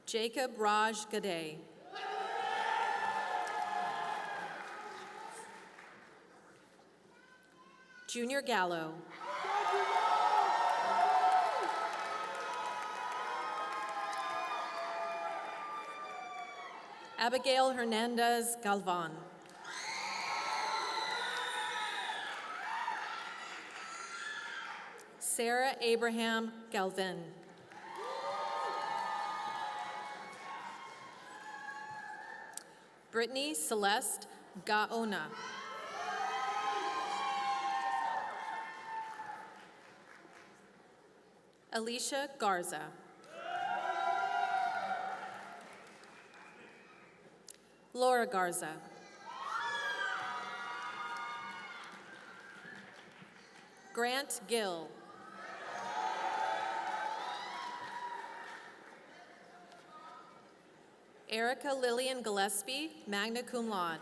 Jacob Raj Gade. Junior Gallo. Abigail Hernandez Galvan. Sarah Abraham Galvin. Brittany Celeste Gaona. Alicia Garza. Laura Garza. Grant Gill. Erica Lillian Gillespie, magna cum laude.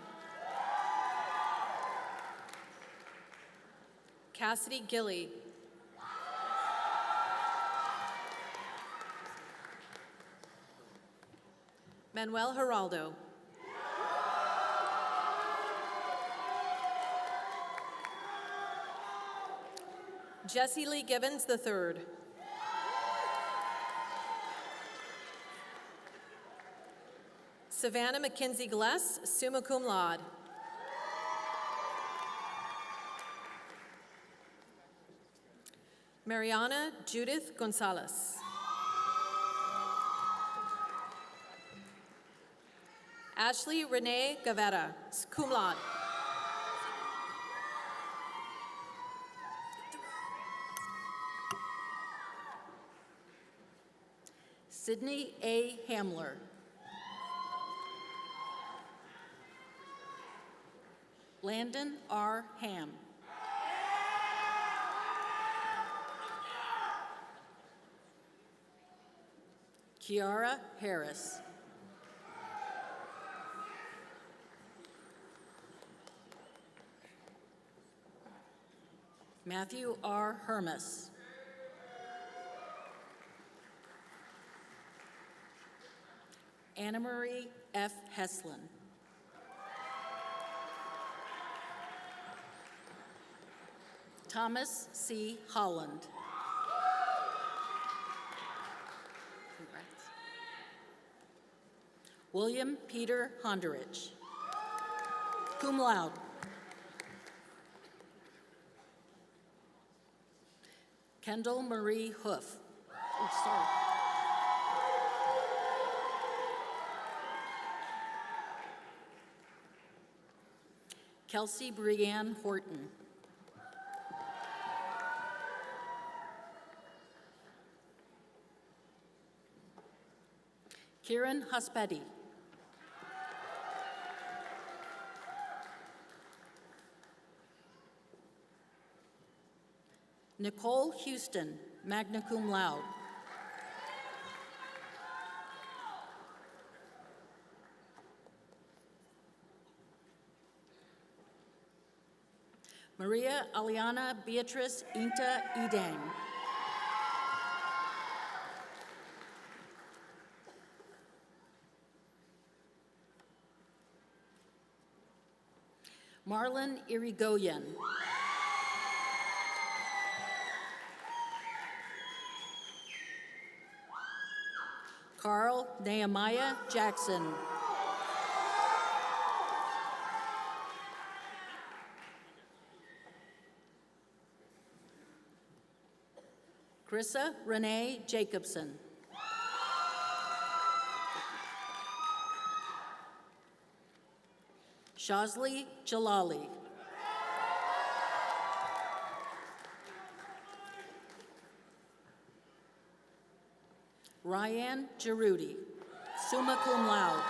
Cassidy Gilly. Manuel Geraldo. Jesse Lee Gibbons III. Savannah McKenzie Gless, summa cum laude. Mariana Judith Gonzalez. Ashley Renee Gavetta, cum laude. Sydney A. Hamler. Landon R. Ham. Kiara Harris. Matthew R. Hermes. Anna Marie F. Heslin. Thomas C. Holland. Congrats. William Peter Honderich. Cum laude. Kendall Marie Hoof. Oh, sorry. Kelsey Brianne Horton. Kieran Huspeti. Nicole Houston, magna cum laude. Maria Aliana Beatrice Inta Edang. Marlon Irigoyen. Carl Nehemiah Jackson. Krissa Renee Jacobson. Shazli Jalali. Ryan Giroudi, summa cum laude.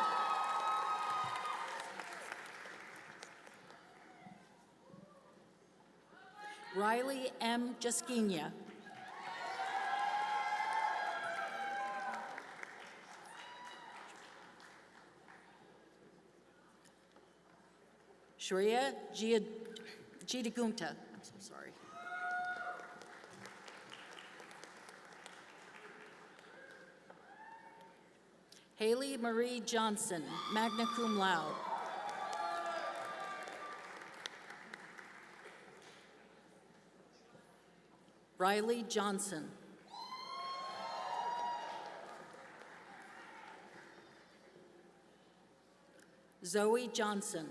Riley M. Jaskinia. Shreya Gidagunta. I'm so sorry. Haley Marie Johnson, magna cum laude. Riley Johnson. Zoe Johnson.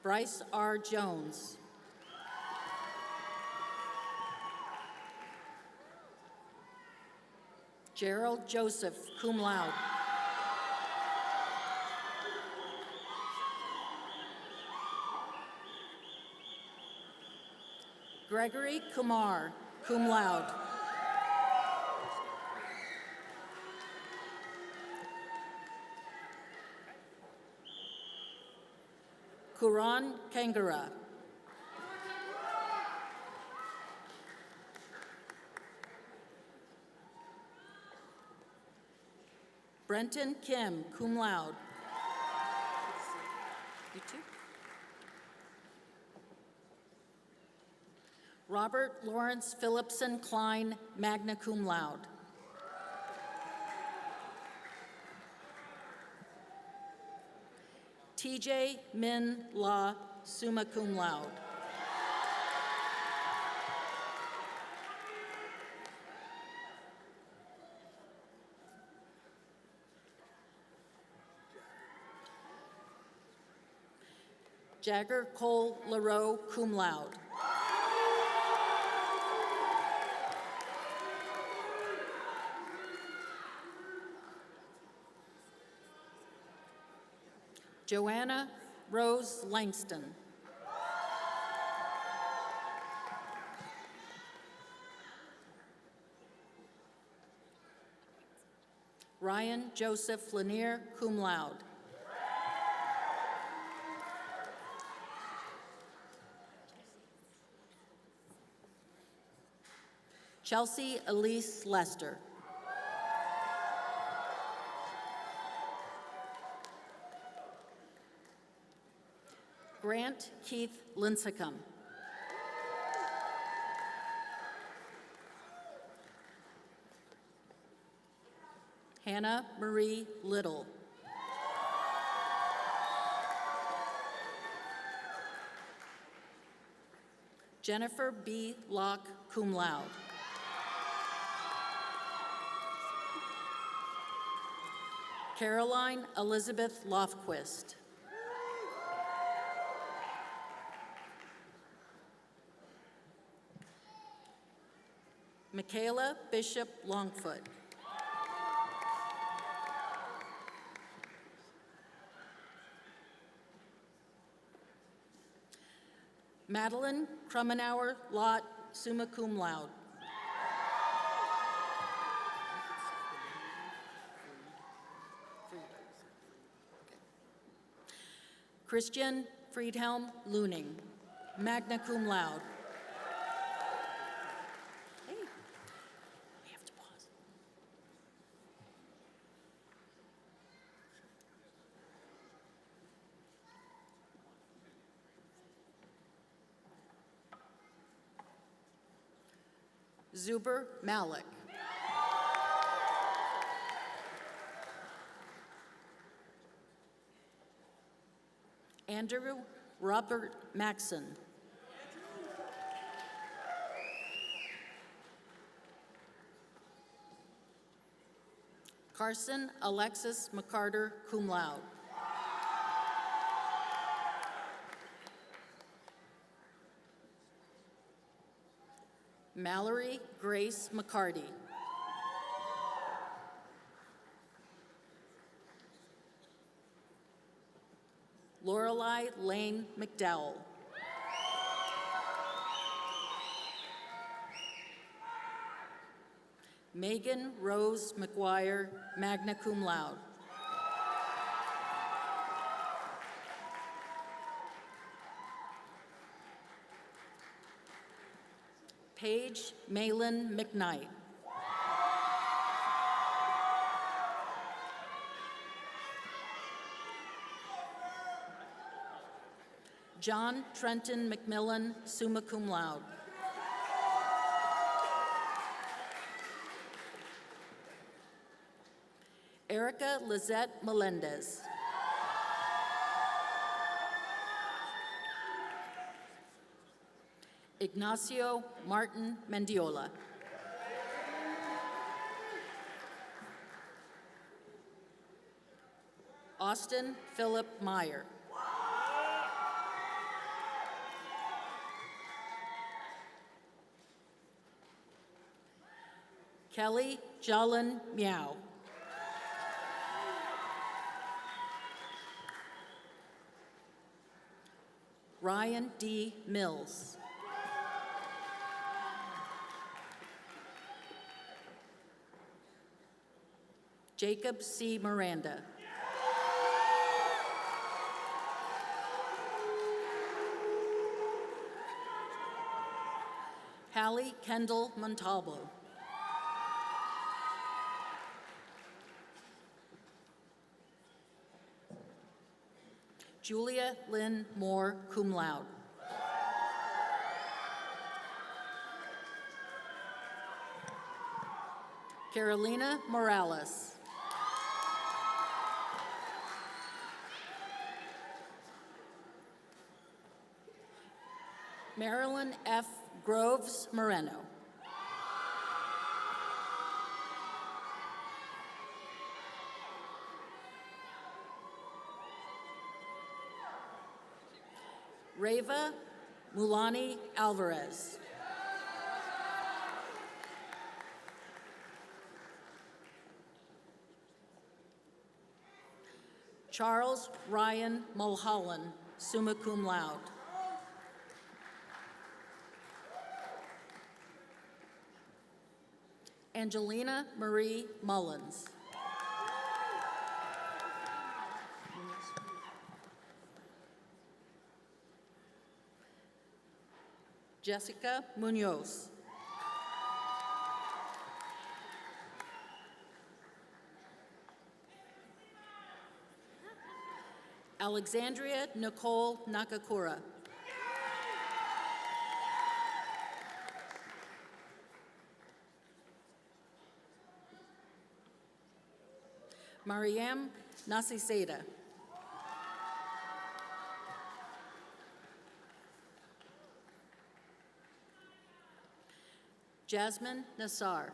Bryce R. Jones. Gerald Joseph, cum laude. Gregory Kumar, cum laude. Kuran Kangara. Brenton Kim, cum laude. You too. Robert Lawrence Phillipson Klein, magna cum laude. TJ Min La, summa cum laude. Jagger Cole LaRoe, cum laude. Joanna Rose Langston. Ryan Joseph Lanier, cum laude. Chelsea Elise Lester. Grant Keith Lincecum. Hannah Marie Little. Jennifer B. Locke, cum laude. Caroline Elizabeth Lofquist. Michaela Bishop Longfoot. Madeline Krummenauer Lott, summa cum laude. Christian Friedhelm Luning, magna cum laude. Hey, we have to pause. Zuber Malik. Andrew Robert Maxson. Carson Alexis McCarter, cum laude. Mallory Grace McCarty. Lorelei Lane McDowell. Megan Rose McGuire, magna cum laude. Paige Malin McKnight. John Trenton McMillan, summa cum laude. Erica Lizette Melendez. Ignacio Martin Mendiola. Austin Philip Meyer. Kelly Jalen Miao. Ryan D. Mills. Jacob C. Miranda. Riley Kendall Montalvo. Julia Lynn Moore, cum laude. Carolina Morales. Marilyn F. Groves Moreno. Reva Mulani Alvarez. Charles Ryan Mulholland, summa cum laude. Angelina Marie Mullins. Jessica Munoz. Alexandria Nicole Nakakura. Mariam Nasiseda. Jasmine Nassar.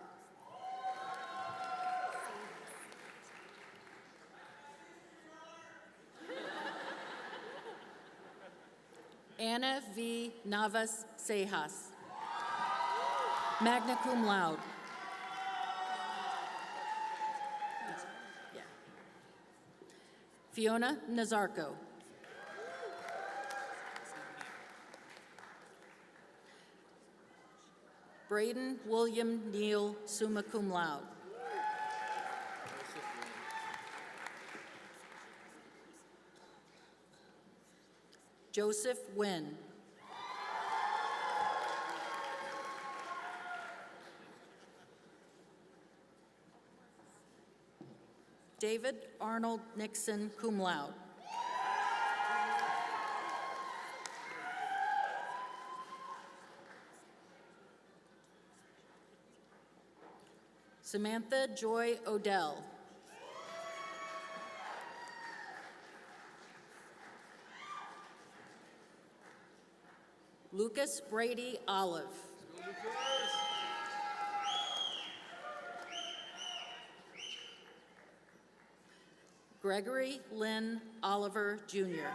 Anna V. Navas Sejas, magna cum laude. Fiona Nazarko. Braden William Neal, summa cum laude. Joseph Wynn. David Arnold Nixon, cum laude. Samantha Joy Odell. Lucas Brady Olive. Gregory Lynn Oliver, Jr.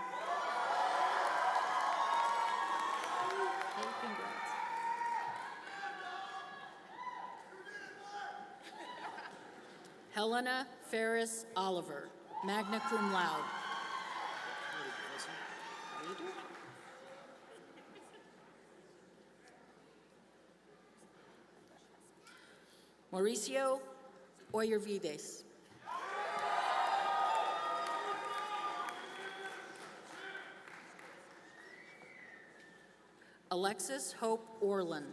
Helena Ferris Oliver, magna cum laude. Mauricio Oyervides. Alexis Hope Orland.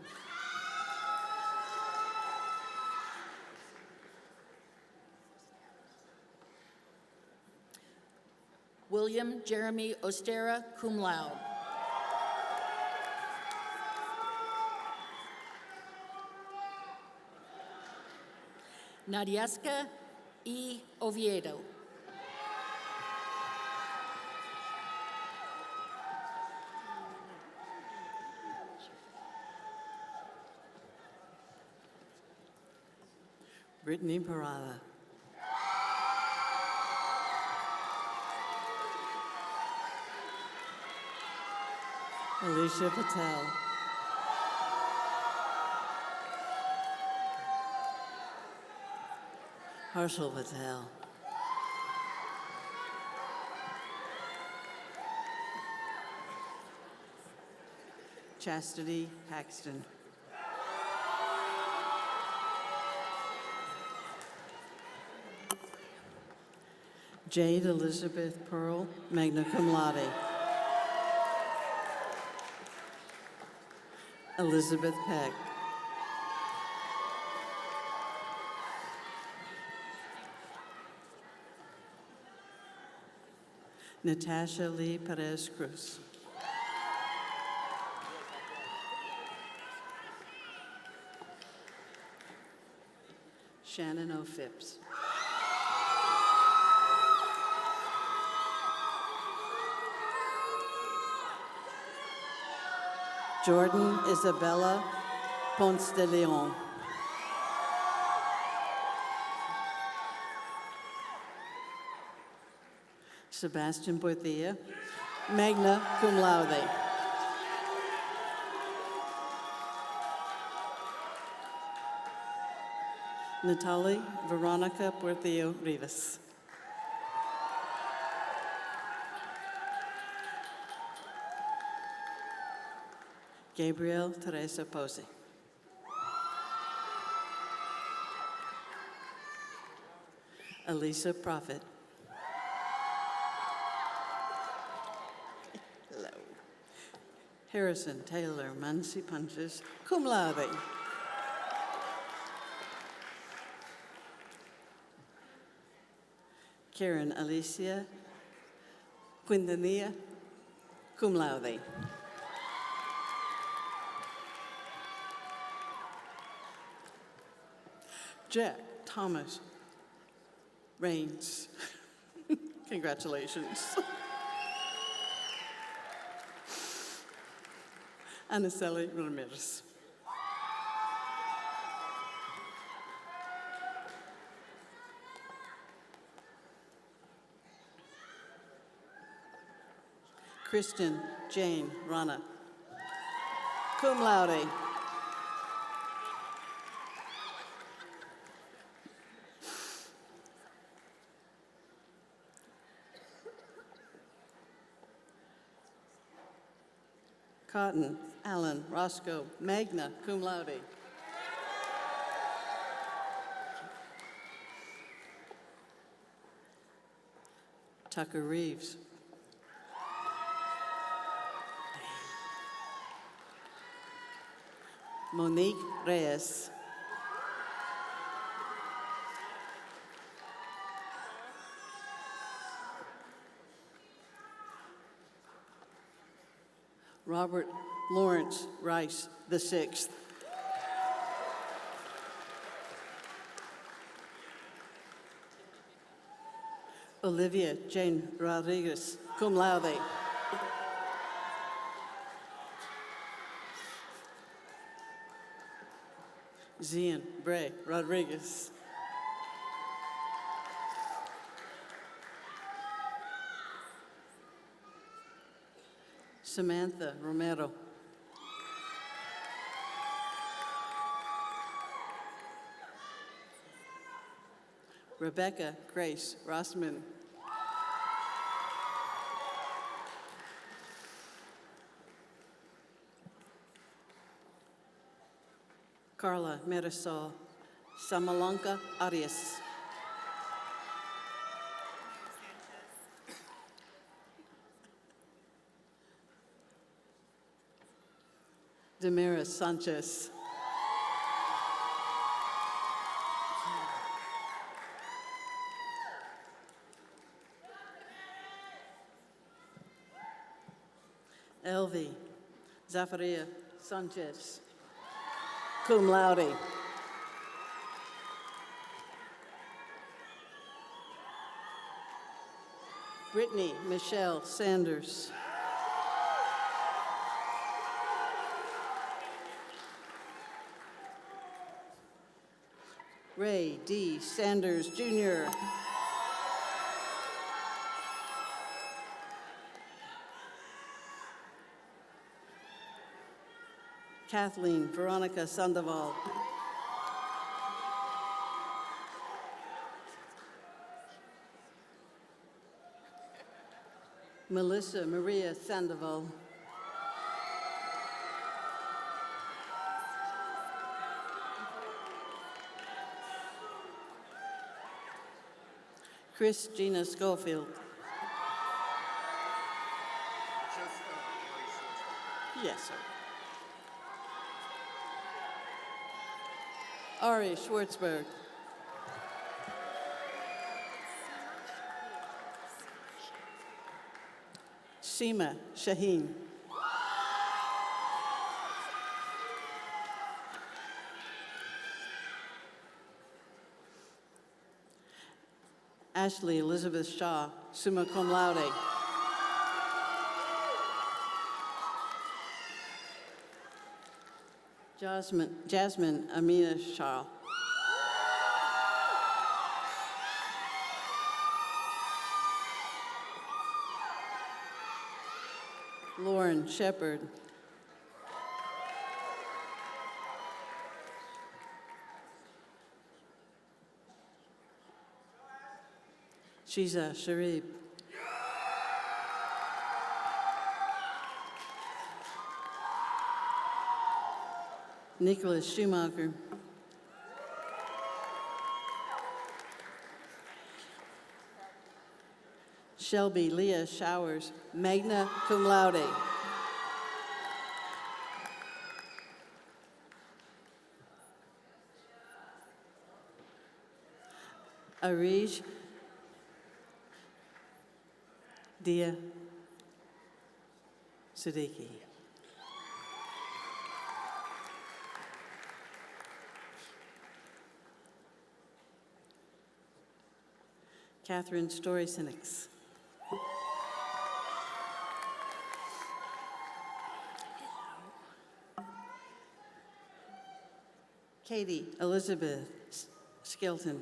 William Jeremy Ostera, cum laude. Nadieska E. Oviedo. Brittany Parada. Alicia Patel. Harshal Patel. Chastity Paxton. Jade Elizabeth Pearl, magna cum laude. Elizabeth Peck. Natasha Lee Perez Cruz. Shannon O. Phipps. Jordan Isabella Ponce de Leon. Sebastian Porthia, magna cum laude. Natalie Veronica Porthio Rivas. Gabriel Teresa Posey. Elisa Prophet. Hello. Harrison Taylor Muncie Punches, cum laude. Karen Alicia Quintanilla, cum laude. Jack Thomas Rains. Congratulations. Anaceli Ramirez. Kristen Jane Rana, cum laude. Cotton Allen Roscoe, magna cum laude. Tucker Reeves. Monique Reyes. Robert Lawrence Rice, the sixth. Olivia Jane Rodriguez, cum laude. Zian Bray Rodriguez. Samantha Romero. Rebecca Grace Rossman. Carla Marisol Samalanca Arias. Damaris Sanchez. Elvie Zafaria Sanchez, cum laude. Brittany Michelle Sanders. Ray D. Sanders, Jr. Kathleen Veronica Sandoval. Melissa Maria Sandoval. Chris Gina Schofield. Yes, sir. Ari Schwartzberg. Seema Shaheen. Ashley Elizabeth Shaw, summa cum laude. Jasmine Amina Shaw. Lauren Shepard. Shiza Sharif. Nicholas Schumacher. Shelby Leah Showers, magna cum laude. Arij Dia Siddiqui. Catherine Story Sinix. Katie Elizabeth Skilton.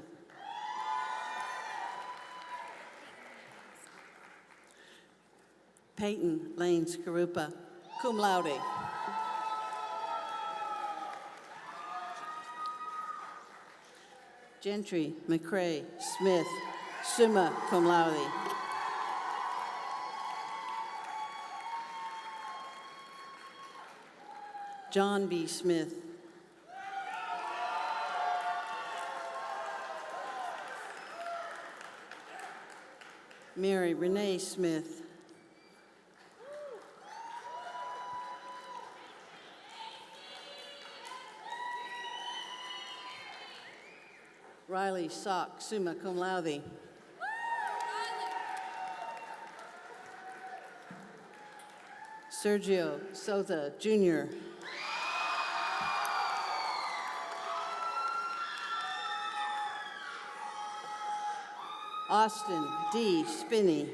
Peyton Lane Skarupa, cum laude. Gentry McCrae Smith, summa cum laude. John B. Smith. Mary Renee Smith. Riley Sock, summa cum laude. Sergio Souza, Jr. Austin D. Spinney.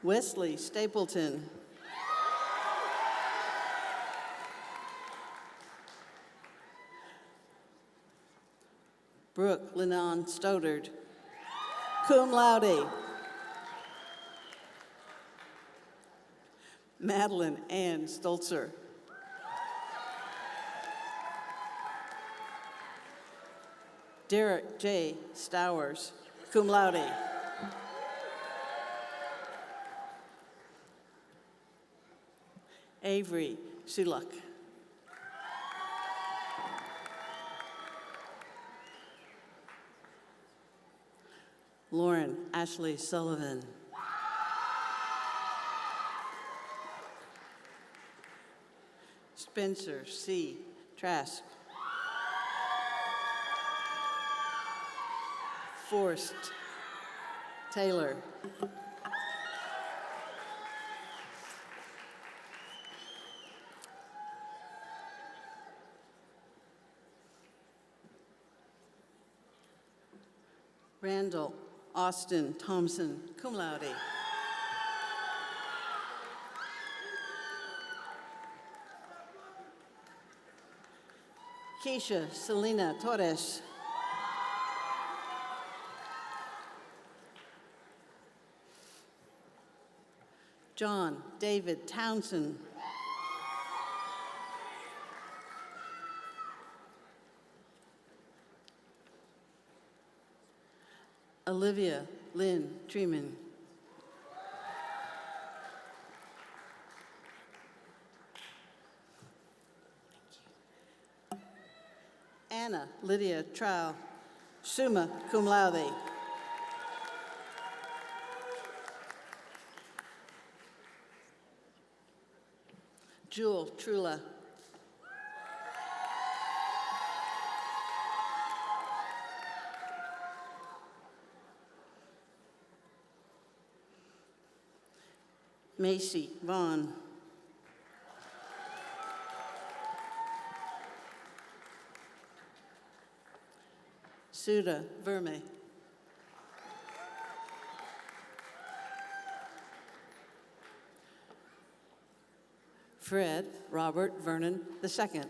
Wesley Stapleton. Brooke Lennon Stoddard, cum laude. Madeline Ann Stolzer. Derek J. Stowers, cum laude. Avery Suluk. Lauren Ashley Sullivan. Spencer C. Trask. Forrest Taylor. Randall Austin Thompson, cum laude. Keisha Selena Torres. John David Townsend. Olivia Lynn Treeman. Anna Lydia Trow, summa cum laude. Jewel Trula. Macy Vaughn. Suda Verme. Fred Robert Vernon II.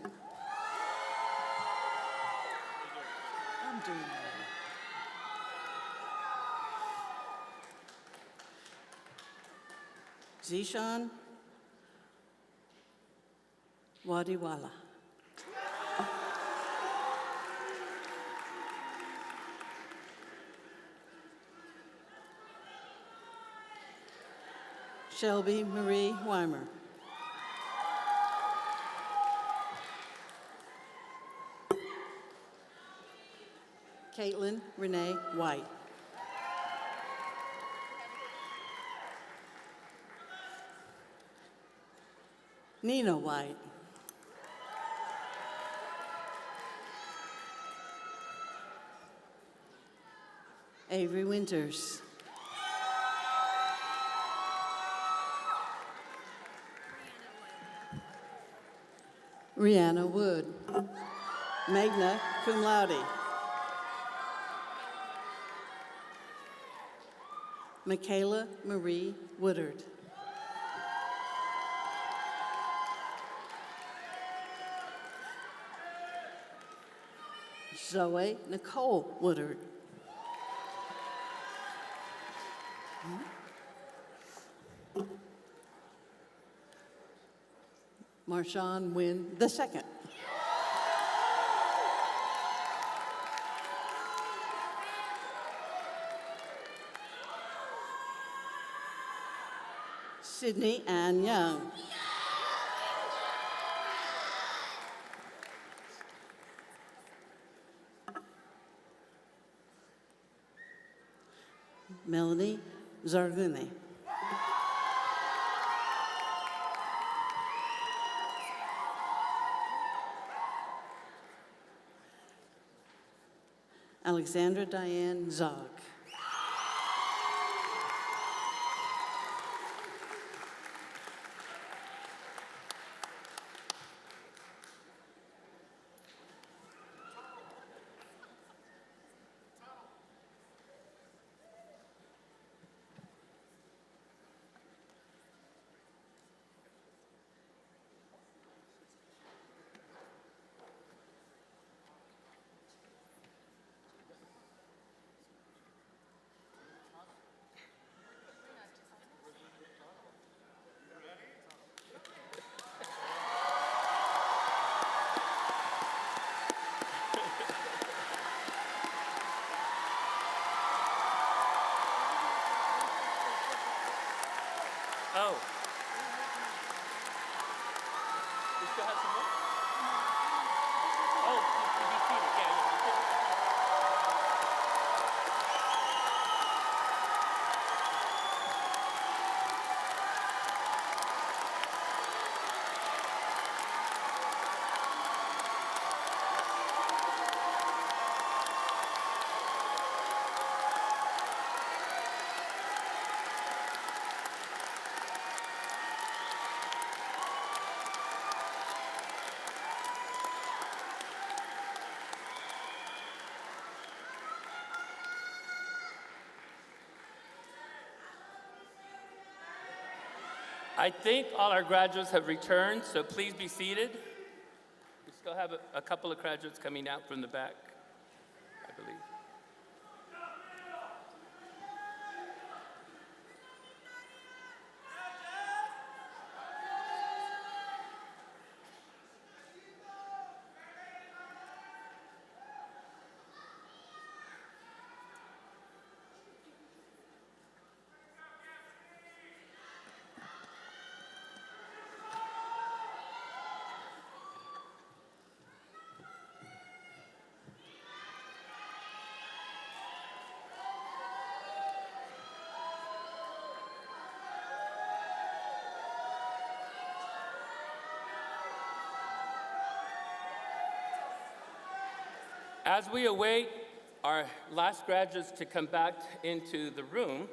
I'm doing well. Zishan Wadiwala. Shelby Marie Weimer. Caitlin Renee White. Nina White. Avery Winters. Rihanna Wood. Magna cum laude. Michaela Marie Woodard. Zoe Nicole Woodard. Marshawn Wynn II. Sydney Ann Young. Melanie Zargune. Alexandra Diane Zog. Oh. We still have some more? Oh, you be seated. Yeah, yeah. I think all our graduates have returned, so please be seated. We still have a couple of graduates coming out from the back, I believe. As we await our last graduates to come back into the room,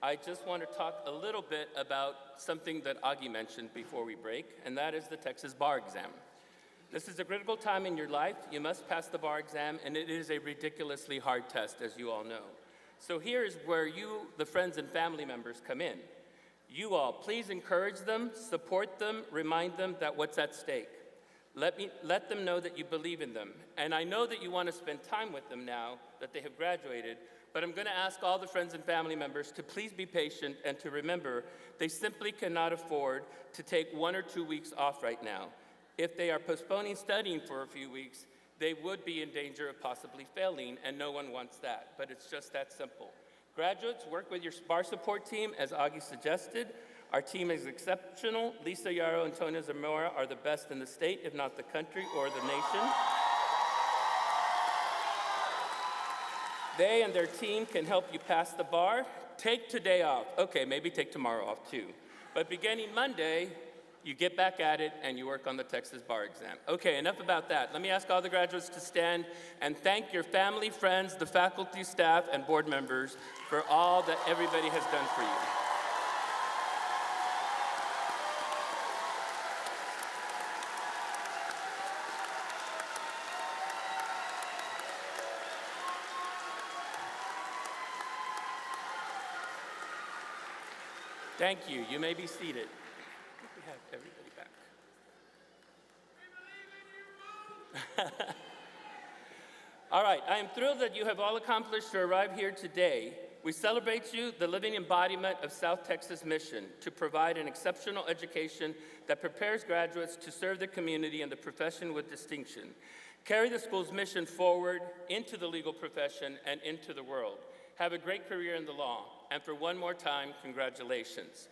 I just want to talk a little bit about something that Augie mentioned before we break, and that is the Texas bar exam. This is a critical time in your life. You must pass the bar exam, and it is a ridiculously hard test, as you all know. So here is where you, the friends and family members, come in. You all, please encourage them, support them, remind them that what's at stake. Let them know that you believe in them. And I know that you want to spend time with them now that they have graduated, but I'm going to ask all the friends and family members to please be patient and to remember they simply cannot afford to take 1 or 2 weeks off right now. If they are postponing studying for a few weeks, they would be in danger of possibly failing, and no one wants that, but it's just that simple. Graduates, work with your bar support team, as Augie suggested. Our team is exceptional. Lisa Yarrow and Antonio Zamora are the best in the state, if not the country or the nation. They and their team can help you pass the bar. Take today off. Okay, maybe take tomorrow off too. But beginning Monday, you get back at it and you work on the Texas bar exam. Okay, enough about that. Let me ask all the graduates to stand and thank your family, friends, the faculty, staff, and board members for all that everybody has done for you. Thank you. You may be seated. I think we have everybody back. All right, I am thrilled that you have all accomplished to arrive here today. We celebrate you, the living embodiment of South Texas' mission to provide an exceptional education that prepares graduates to serve the community and the profession with distinction. Carry the school's mission forward into the legal profession and into the world. Have a great career in the law. And for one more time, congratulations.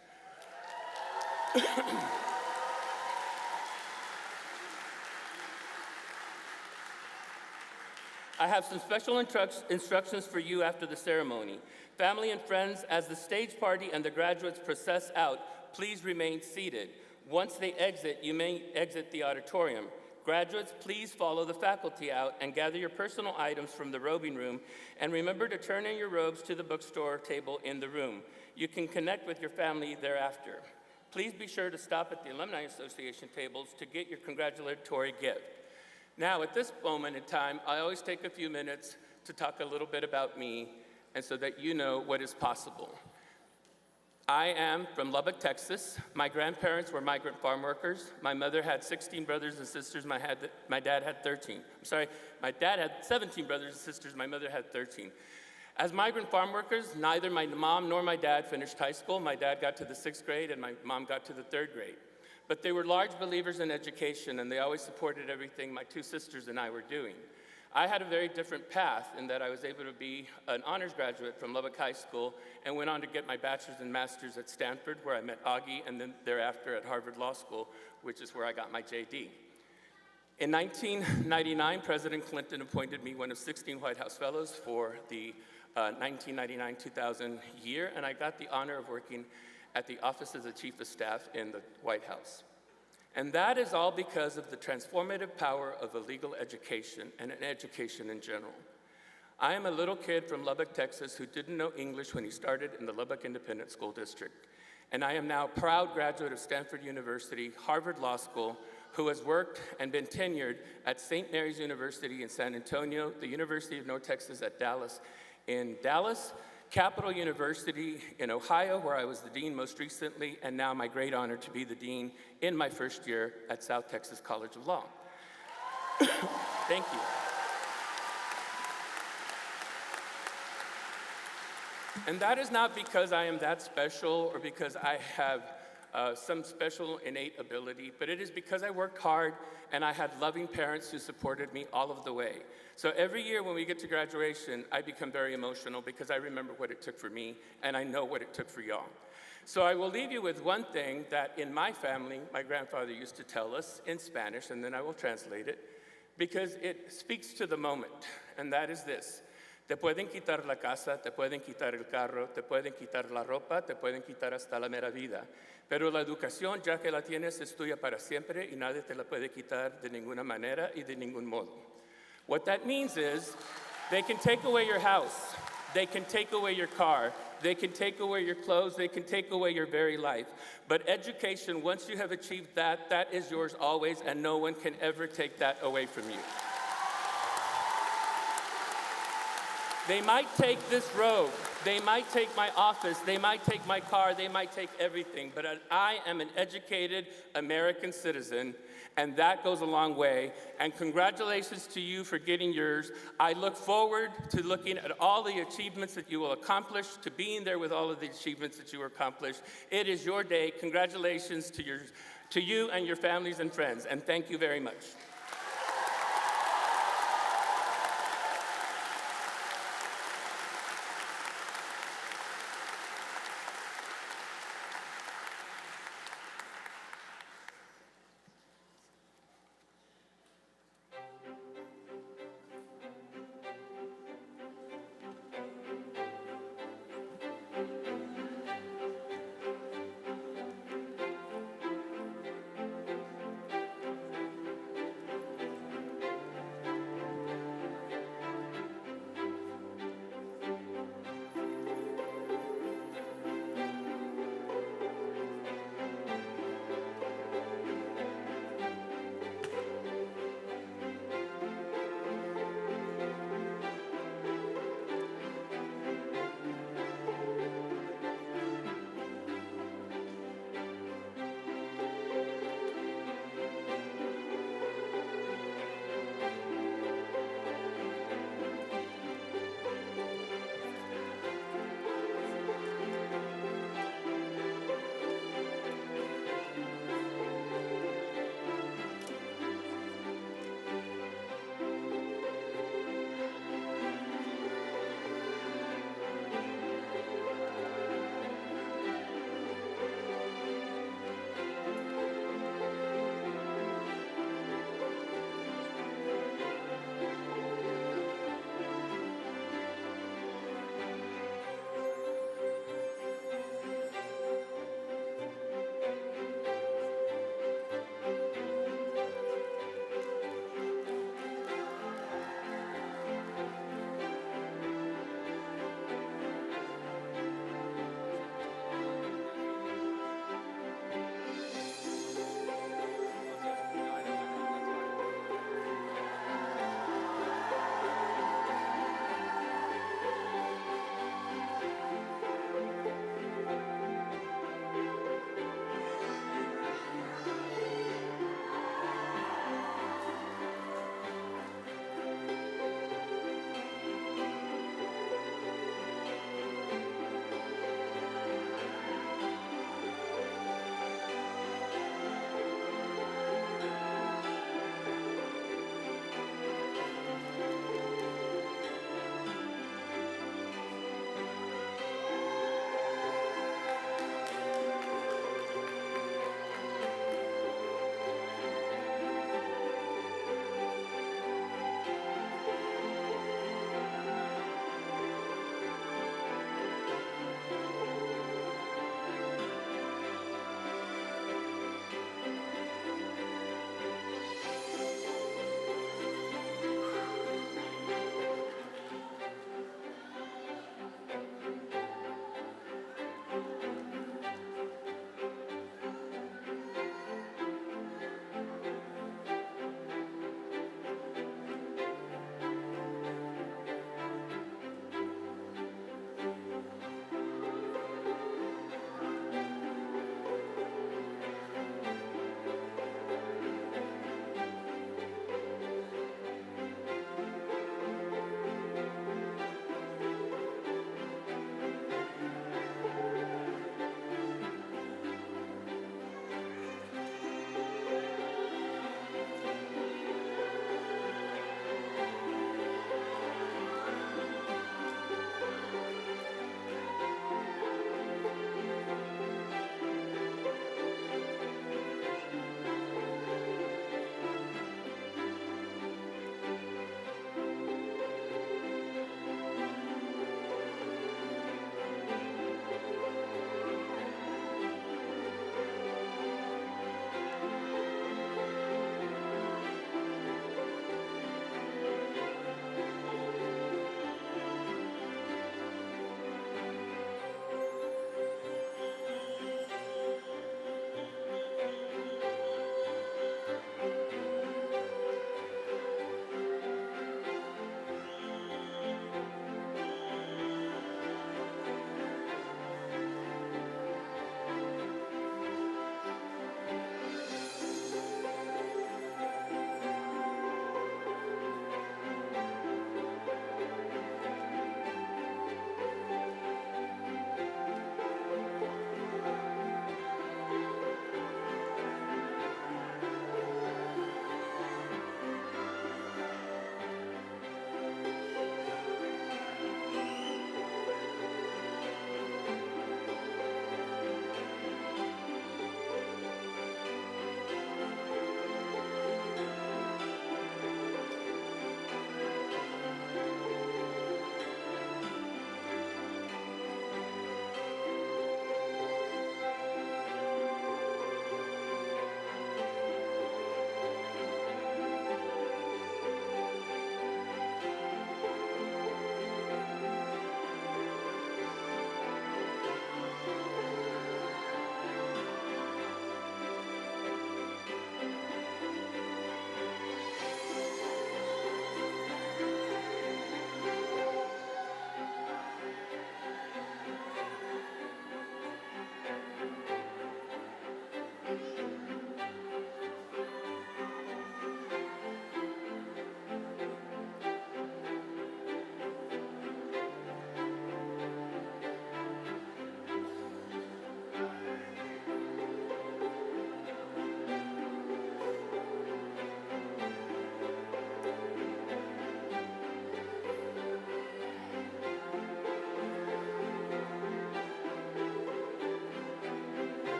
I have some special instructions for you after the ceremony. Family and friends, as the stage party and the graduates process out, please remain seated. Once they exit, you may exit the auditorium. Graduates, please follow the faculty out and gather your personal items from the robing room, and remember to turn in your robes to the bookstore table in the room. You can connect with your family thereafter. Please be sure to stop at the Alumni Association tables to get your congratulatory gift. Now, at this moment in time, I always take a few minutes to talk a little bit about me, and so that you know what is possible. I am from Lubbock, Texas. My grandparents were migrant farm workers. My mother had 16 brothers and sisters. My dad had 13. I'm sorry, my dad had 17 brothers and sisters. My mother had 13. As migrant farm workers, neither my mom nor my dad finished high school. My dad got to the 6th grade and my mom got to the 3rd grade. But they were large believers in education, and they always supported everything my 2 sisters and I were doing. I had a very different path in that I was able to be an honors graduate from Lubbock High School and went on to get my bachelor's and master's at Stanford, where I met Augie, and then thereafter at Harvard Law School, which is where I got my JD. In 1999, President Clinton appointed me one of 16 White House Fellows for the 1999-2000 year, and I got the honor of working at the Office of the Chief of Staff in the White House. And that is all because of the transformative power of a legal education and an education in general. I am a little kid from Lubbock, Texas, who didn't know English when he started in the Lubbock Independent School District. And I am now a proud graduate of Stanford University, Harvard Law School, who has worked and been tenured at St. Mary's University in San Antonio, the University of North Texas at Dallas in Dallas, Capital University in Ohio, where I was the dean most recently, and now my great honor to be the dean in my first year at South Texas College of Law. Thank you. And that is not because I am that special or because I have some special innate ability, but it is because I worked hard and I had loving parents who supported me all of the way. So every year when we get to graduation, I become very emotional because I remember what it took for me and I know what it took for y'all. So I will leave you with one thing that in my family, my grandfather used to tell us in Spanish, and then I will translate it, because it speaks to the moment, and that is this. Te pueden quitar la casa, te pueden quitar el carro, te pueden quitar la ropa, te pueden quitar hasta la mera vida. Pero la educación, ya que la tienes, es tuya para siempre y nadie te la puede quitar de ninguna manera y de ningún modo. What that means is they can take away your house, They can take away your car. They can take away your clothes. They can take away your very life. But education, once you have achieved that, that is yours always, and no one can ever take that away from you. They might take this robe, they might take my office, they might take my car, they might take everything, but I am an educated American citizen, and that goes a long way. And congratulations to you for getting yours. I look forward to looking at all the achievements that you will accomplish, to being there with all of the achievements that you accomplish. It is your day. Congratulations to you and your families and friends, and thank you very much.